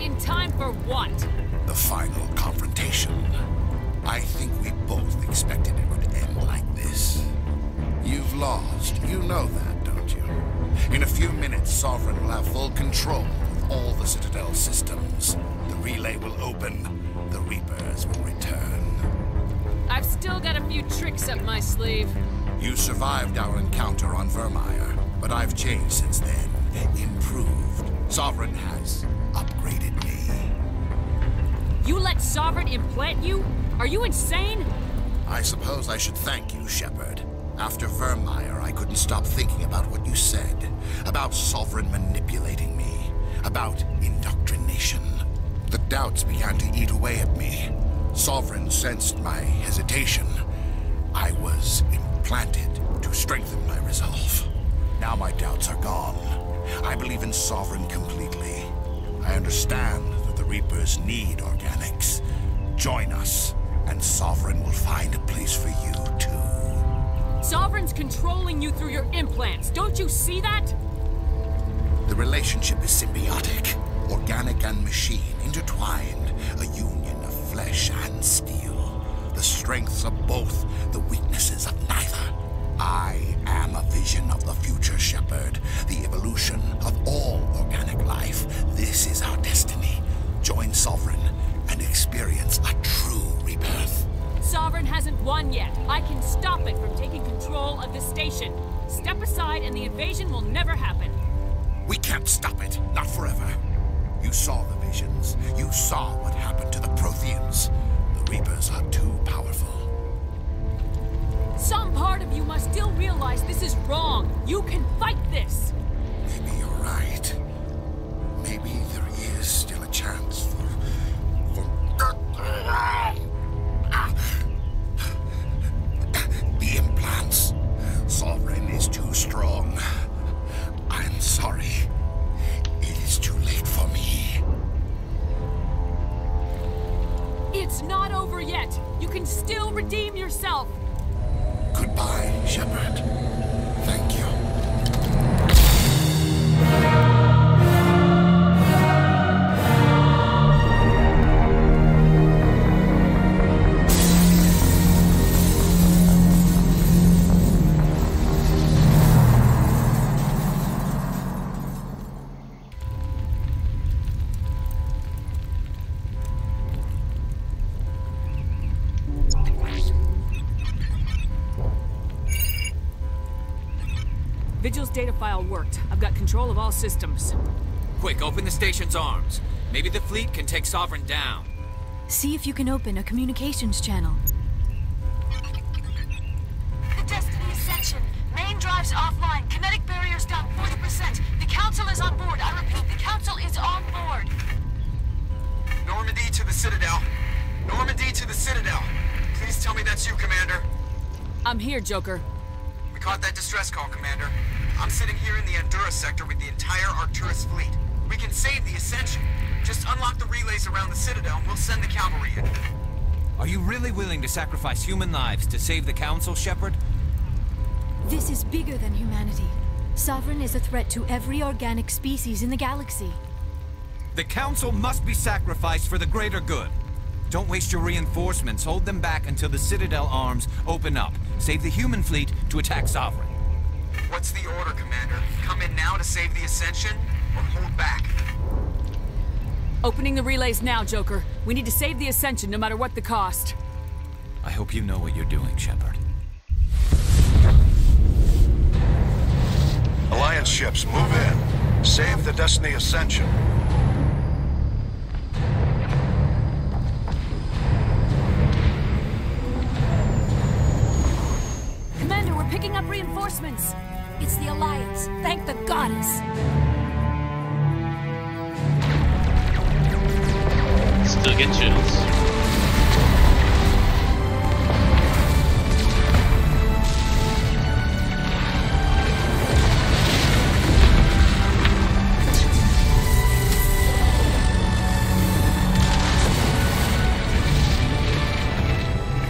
In time for what? The final confrontation. I think we both expected it would end like this. You've lost. You know that, don't you? In a few minutes, Sovereign will have full control of all the Citadel systems. The relay will open. The Reapers will return. I've still got a few tricks up my sleeve. You survived our encounter on Virmire, but I've changed since then. Improved. Sovereign has upgraded me. You let Sovereign implant you? Are you insane? I suppose I should thank you, Shepard. After Virmire, I couldn't stop thinking about what you said. About Sovereign manipulating me. About indoctrination. The doubts began to eat away at me. Sovereign sensed my hesitation. I was implanted to strengthen my resolve. Now my doubts are gone. I believe in Sovereign completely. I understand that the Reapers need organics. Join us, and Sovereign will find a place for you, too. Sovereign's controlling you through your implants. Don't you see that? The relationship is symbiotic. Organic and machine, intertwined. A union of flesh and steel. The strengths of both, the weaknesses of neither. I am a vision of the future, Shepard. The evolution of all organic life. This is our destiny. Join Sovereign and experience a true rebirth. Sovereign hasn't won yet. I can stop it from taking control of the station. Step aside and the invasion will never happen. We can't stop it. Not forever. You saw the visions. You saw what happened to the Protheans. The Reapers are too powerful. Some part of you must still realize this is wrong. You can fight this. Maybe you're right. Maybe there is still a chance for the implants. Sovereign is too strong. I'm sorry. It is too late for me. It's not over yet. You can still redeem yourself. Goodbye, Shepard. Thank you. Vigil's data file worked. I've got control of all systems. Quick, open the station's arms. Maybe the fleet can take Sovereign down. See if you can open a communications channel. The Destiny Ascension. Main drives offline. Kinetic barriers down 40%. The Council is on board. I repeat, the Council is on board. Normandy to the Citadel. Normandy to the Citadel. Please tell me that's you, Commander. I'm here, Joker. We caught that distress call, Commander. I'm sitting here in the Endura sector with the entire Arcturus fleet. We can save the Ascension. Just unlock the relays around the Citadel and we'll send the cavalry in. Are you really willing to sacrifice human lives to save the Council, Shepard? This is bigger than humanity. Sovereign is a threat to every organic species in the galaxy. The Council must be sacrificed for the greater good. Don't waste your reinforcements. Hold them back until the Citadel arms open up. Save the human fleet to attack Sovereign. What's the order, Commander? Come in now to save the Ascension, or hold back? Opening the relays now, Joker. We need to save the Ascension no matter what the cost. I hope you know what you're doing, Shepard. Alliance ships, move in. Save the Destiny Ascension. Commander, we're picking up reinforcements. It's the Alliance. Thank the goddess. Still get chills.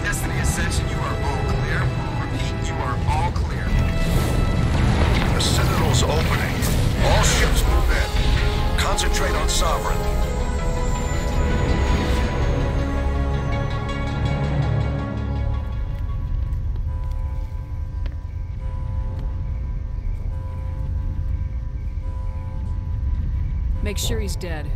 Destiny Ascension, you are all clear. Repeat, you are all clear. The Citadel's opening. All Make sure he's dead.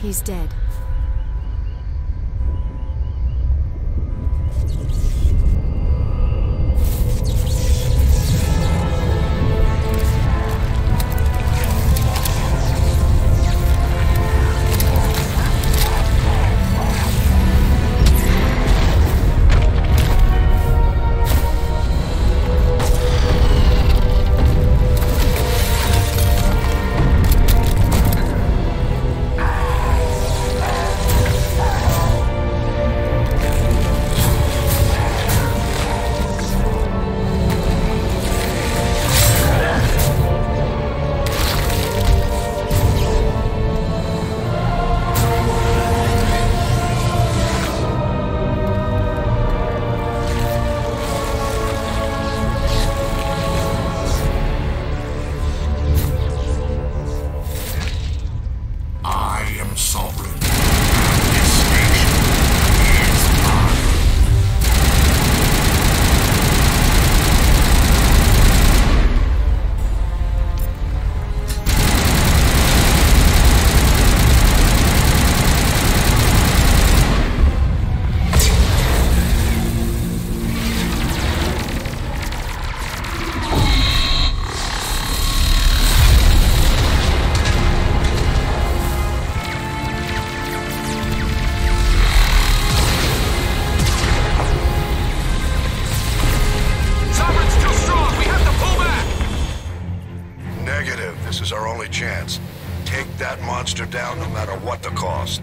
He's dead. chance. Take that monster down no matter what the cost.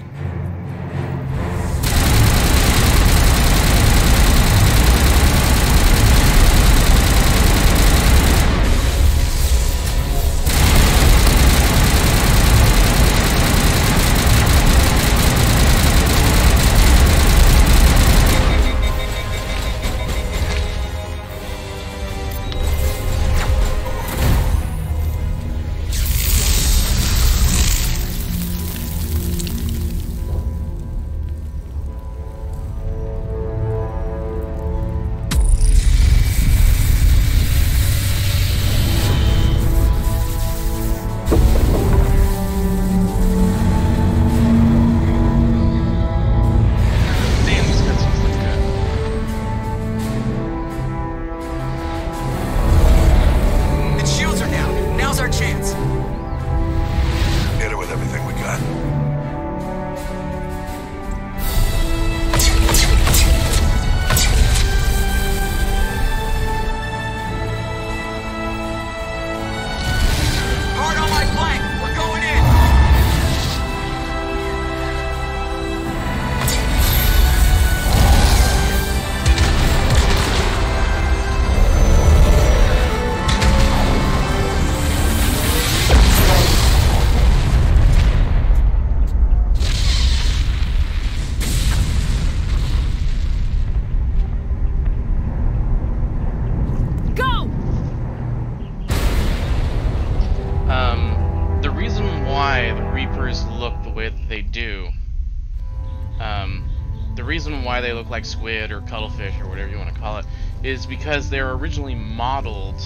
They look like squid or cuttlefish or whatever you want to call it is because they're originally modeled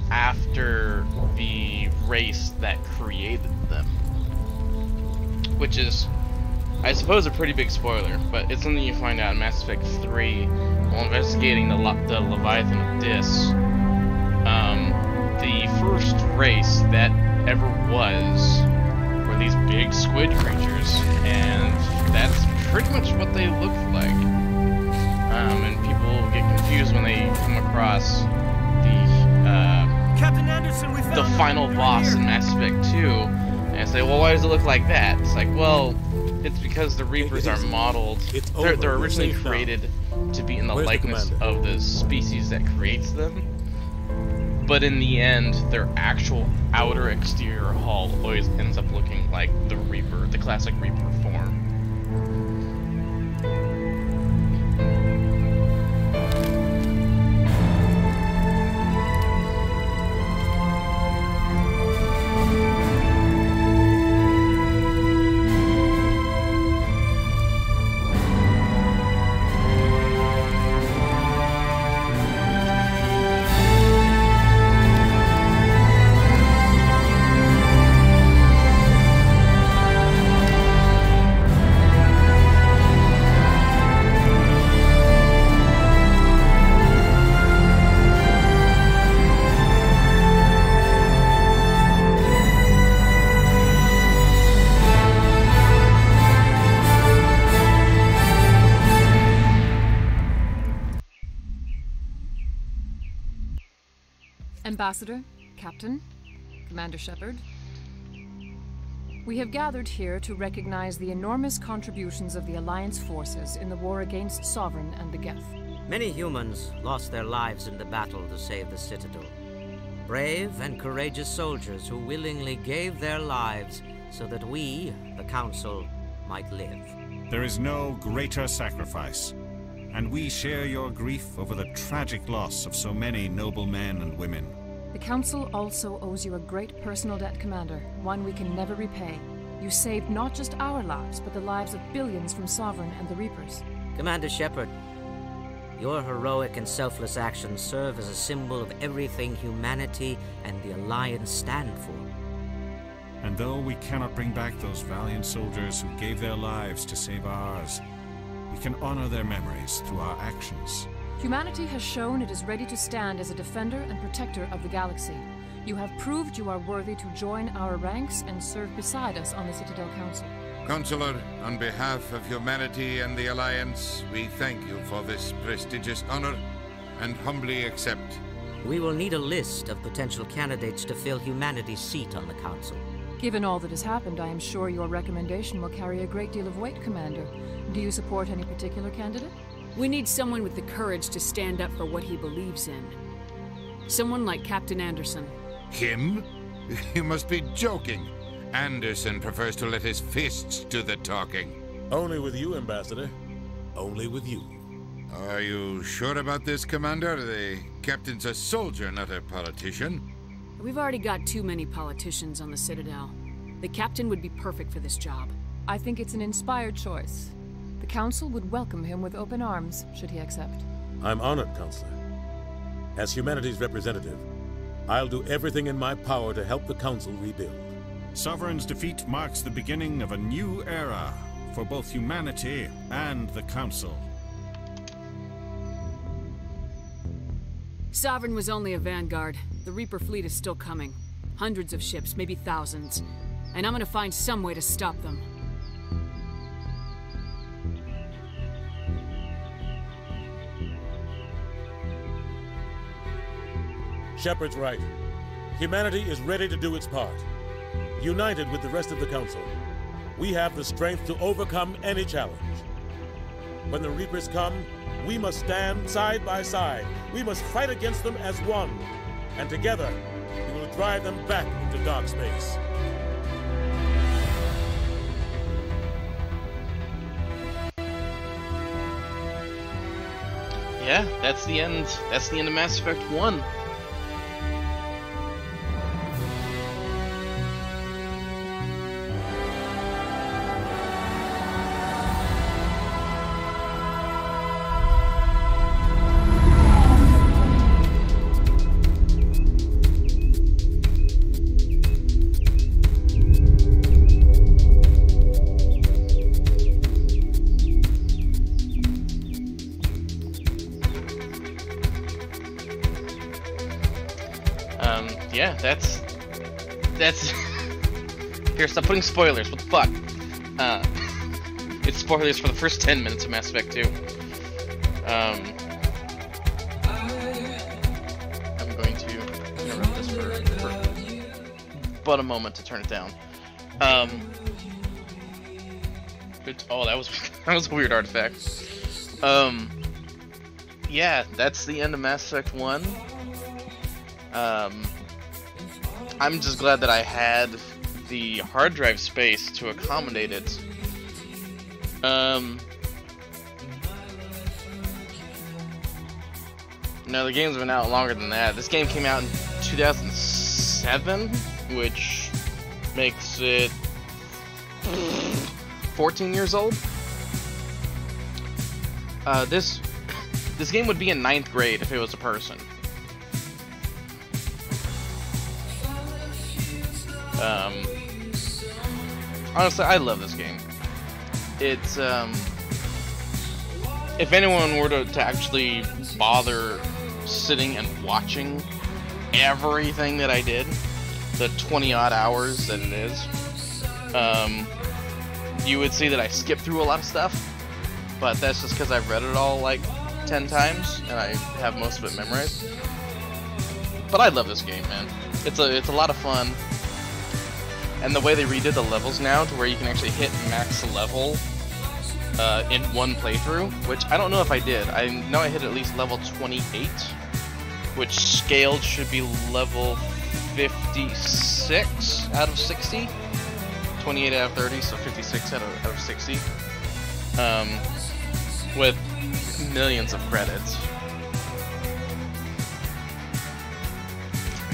after the race that created them, which is, I suppose, a pretty big spoiler, but it's something you find out in Mass Effect 3 while investigating the Leviathan of Dis. The first race that ever was were these big squid creatures, and that's pretty much what they look like. And people get confused when they come across Captain Anderson, we found the final boss in Mass Effect 2 and say, well, why does it look like that? It's like, well, it's because the Reapers are modeled. They're originally created to be in the likeness of the species that creates them. But in the end, their actual outer exterior hull always ends up looking like the Reaper, the classic Reaper form. Ambassador, Captain, Commander Shepard. We have gathered here to recognize the enormous contributions of the Alliance forces in the war against Sovereign and the Geth. Many humans lost their lives in the battle to save the Citadel. Brave and courageous soldiers who willingly gave their lives so that we, the Council, might live. There is no greater sacrifice, and we share your grief over the tragic loss of so many noble men and women. The Council also owes you a great personal debt, Commander, one we can never repay. You saved not just our lives, but the lives of billions from Sovereign and the Reapers. Commander Shepard, your heroic and selfless actions serve as a symbol of everything humanity and the Alliance stand for. And though we cannot bring back those valiant soldiers who gave their lives to save ours, we can honor their memories through our actions. Humanity has shown it is ready to stand as a defender and protector of the galaxy. You have proved you are worthy to join our ranks and serve beside us on the Citadel Council. Consular, on behalf of humanity and the Alliance, we thank you for this prestigious honor and humbly accept. We will need a list of potential candidates to fill humanity's seat on the Council. Given all that has happened, I am sure your recommendation will carry a great deal of weight, Commander. Do you support any particular candidate? We need someone with the courage to stand up for what he believes in. Someone like Captain Anderson. Him? You must be joking. Anderson prefers to let his fists do the talking. Only with you, Ambassador. Only with you. Are you sure about this, Commander? The captain's a soldier, not a politician. We've already got too many politicians on the Citadel. The captain would be perfect for this job. I think it's an inspired choice. The Council would welcome him with open arms, should he accept. I'm honored, Counselor. As humanity's representative, I'll do everything in my power to help the Council rebuild. Sovereign's defeat marks the beginning of a new era for both humanity and the Council. Sovereign was only a vanguard. The Reaper fleet is still coming. Hundreds of ships, maybe thousands. And I'm gonna find some way to stop them. Shepard's right. Humanity is ready to do its part. United with the rest of the Council, we have the strength to overcome any challenge. When the Reapers come, we must stand side by side. We must fight against them as one. And together, we will drive them back into dark space. Yeah, that's the end. That's the end of Mass Effect 1. Yeah, that's here, stop putting spoilers, what the fuck? It's spoilers for the first 10 minutes of Mass Effect 2. I'm going to interrupt this for but a moment to turn it down. Oh, that was a weird artifact. Yeah, that's the end of Mass Effect 1. I'm just glad that I had the hard drive space to accommodate it. No, the game's been out longer than that. This game came out in 2007, which makes it 14 years old. This game would be in 9th grade if it was a person. Honestly, I love this game. It's, if anyone were to actually bother sitting and watching everything that I did, the 20-odd hours that it is, you would see that I skipped through a lot of stuff, but that's just because I've read it all like 10 times, and I have most of it memorized. But I love this game, man. It's a lot of fun. And the way they redid the levels now to where you can actually hit max level in one playthrough, which I don't know if I did. I know I hit at least level 28, which scaled should be level 56 out of 60. 28 out of 30, so 56 out of 60. With millions of credits.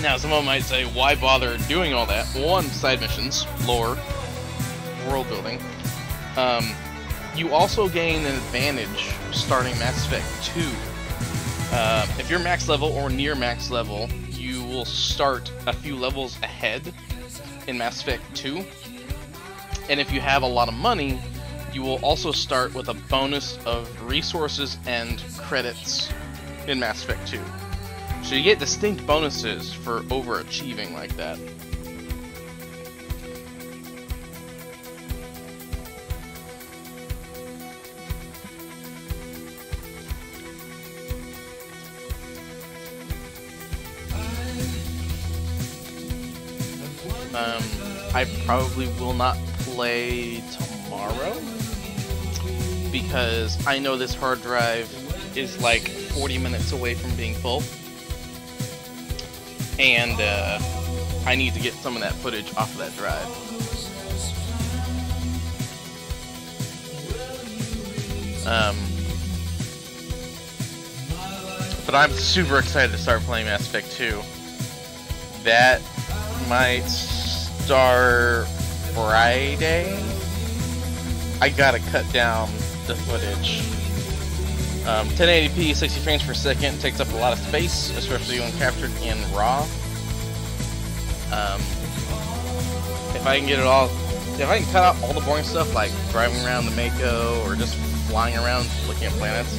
Now, someone might say, why bother doing all that? One, side missions, lore, world building. You also gain an advantage starting Mass Effect 2. If you're max level or near max level, you will start a few levels ahead in Mass Effect 2. And if you have a lot of money, you will also start with a bonus of resources and credits in Mass Effect 2. So you get distinct bonuses for overachieving like that. I probably will not play tomorrow because I know this hard drive is like 40 minutes away from being full, and I need to get some of that footage off of that drive. But I'm super excited to start playing Mass Effect 2. That might start Friday. I gotta cut down the footage. 1080p, 60 frames per second takes up a lot of space, especially when captured in RAW. If I can get it all, if I can cut out all the boring stuff like driving around the Mako or just flying around looking at planets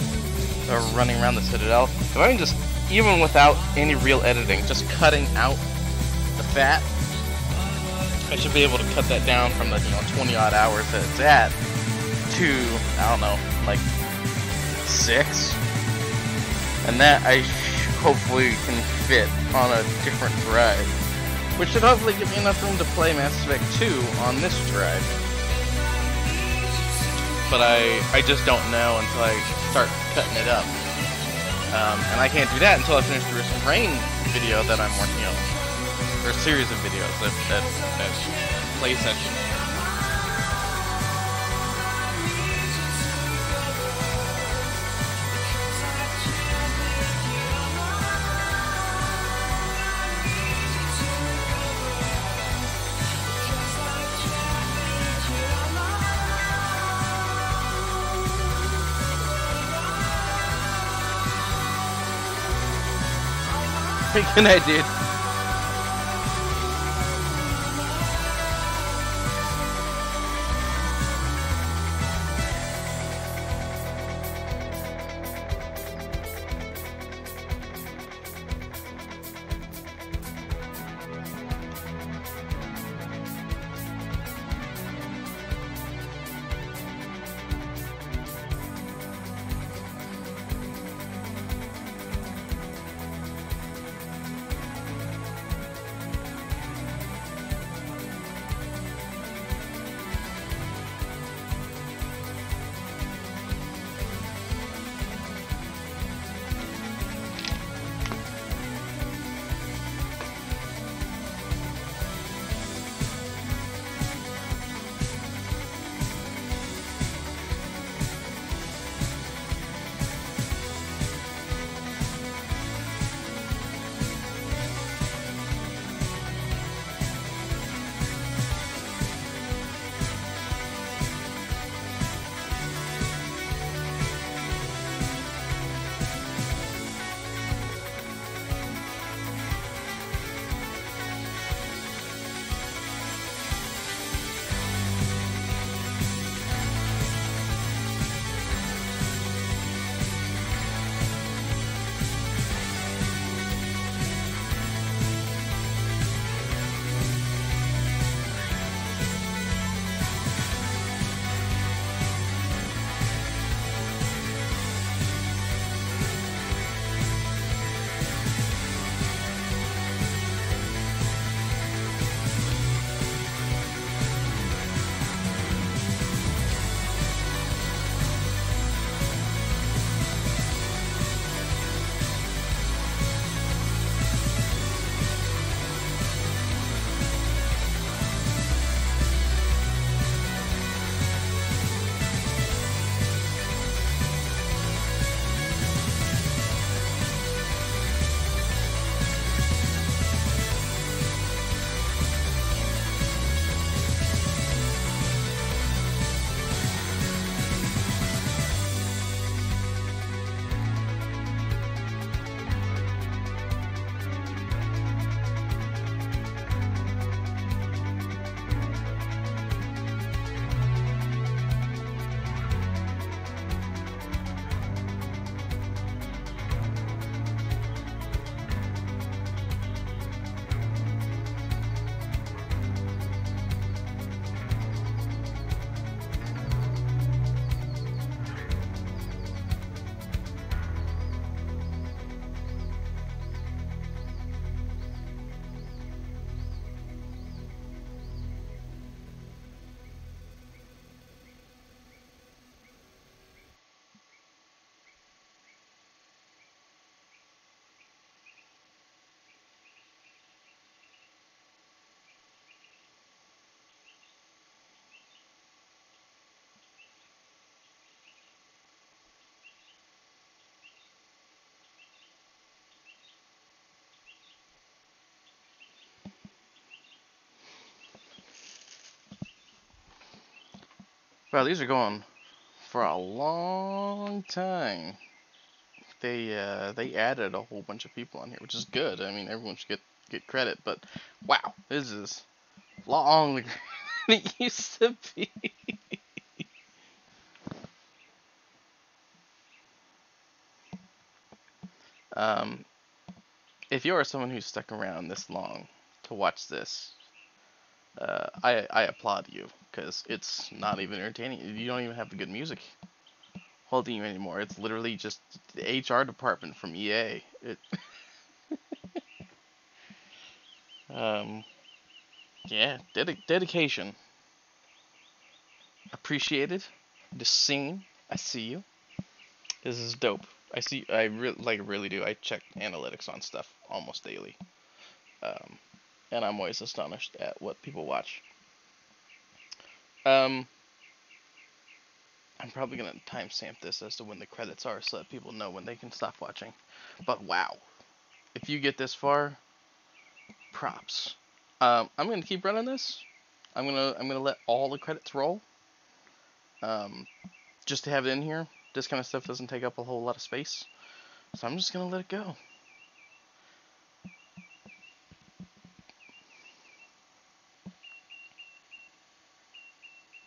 or running around the Citadel, if I can just, even without any real editing, just cutting out the fat, I should be able to cut that down from the 20 odd hours that it's at to, I don't know, like 6, and that I hopefully can fit on a different drive, which should hopefully give me enough room to play Mass Effect 2 on this drive. But I just don't know until I start cutting it up, and I can't do that until I finish the Restrain video that I'm working on. Or a series of videos that play session. Good night, dude. Wow, these are going for a long time. They added a whole bunch of people on here, which is good. I mean, everyone should get credit, but wow, this is longer than it used to be. If you are someone who's stuck around this long to watch this, I applaud you, because it's not even entertaining. You don't even have the good music holding you anymore. It's literally just the HR department from EA. Yeah, dedication. Appreciated. Just seen. I see you. This is dope. I really do. I check analytics on stuff almost daily. And I'm always astonished at what people watch. I'm probably gonna timestamp this as to when the credits are so that people know when they can stop watching. But wow. If you get this far, props. I'm gonna keep running this. I'm gonna let all the credits roll. Just to have it in here. This kind of stuff doesn't take up a whole lot of space. So I'm just gonna let it go.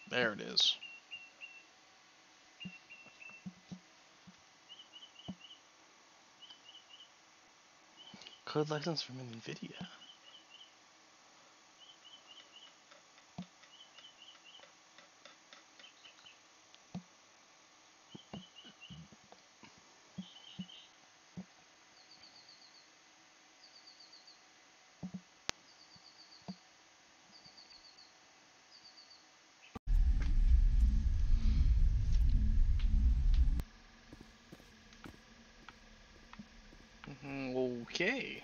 There it is. Code license from NVIDIA. Okay.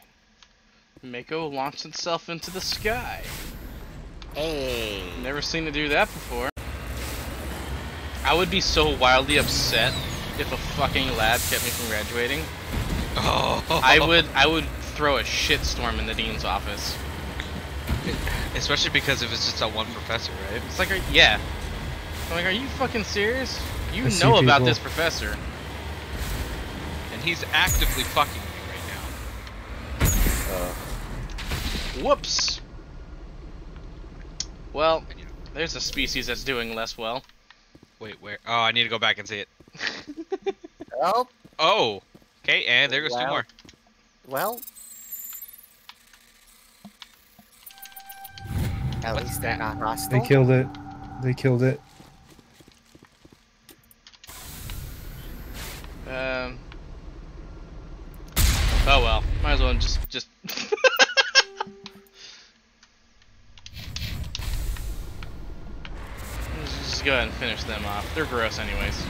Mako launched itself into the sky. Hey. Never seen it do that before. I would be so wildly upset if a fucking lab kept me from graduating. Oh. I would throw a shitstorm in the dean's office. Especially because if it's just that one professor, right? It's like, yeah. I'm like, are you fucking serious? You know about this professor. And he's actively fucking me right now. Whoops. Well, there's a species that's doing less well. Wait, where? Oh, I need to go back and see it. Oh. Oh. Okay, and there goes two more. Well. At least they're not hostile. They killed it. They killed it. Oh well, might as well just. Let's just go ahead and finish them off. They're gross anyways.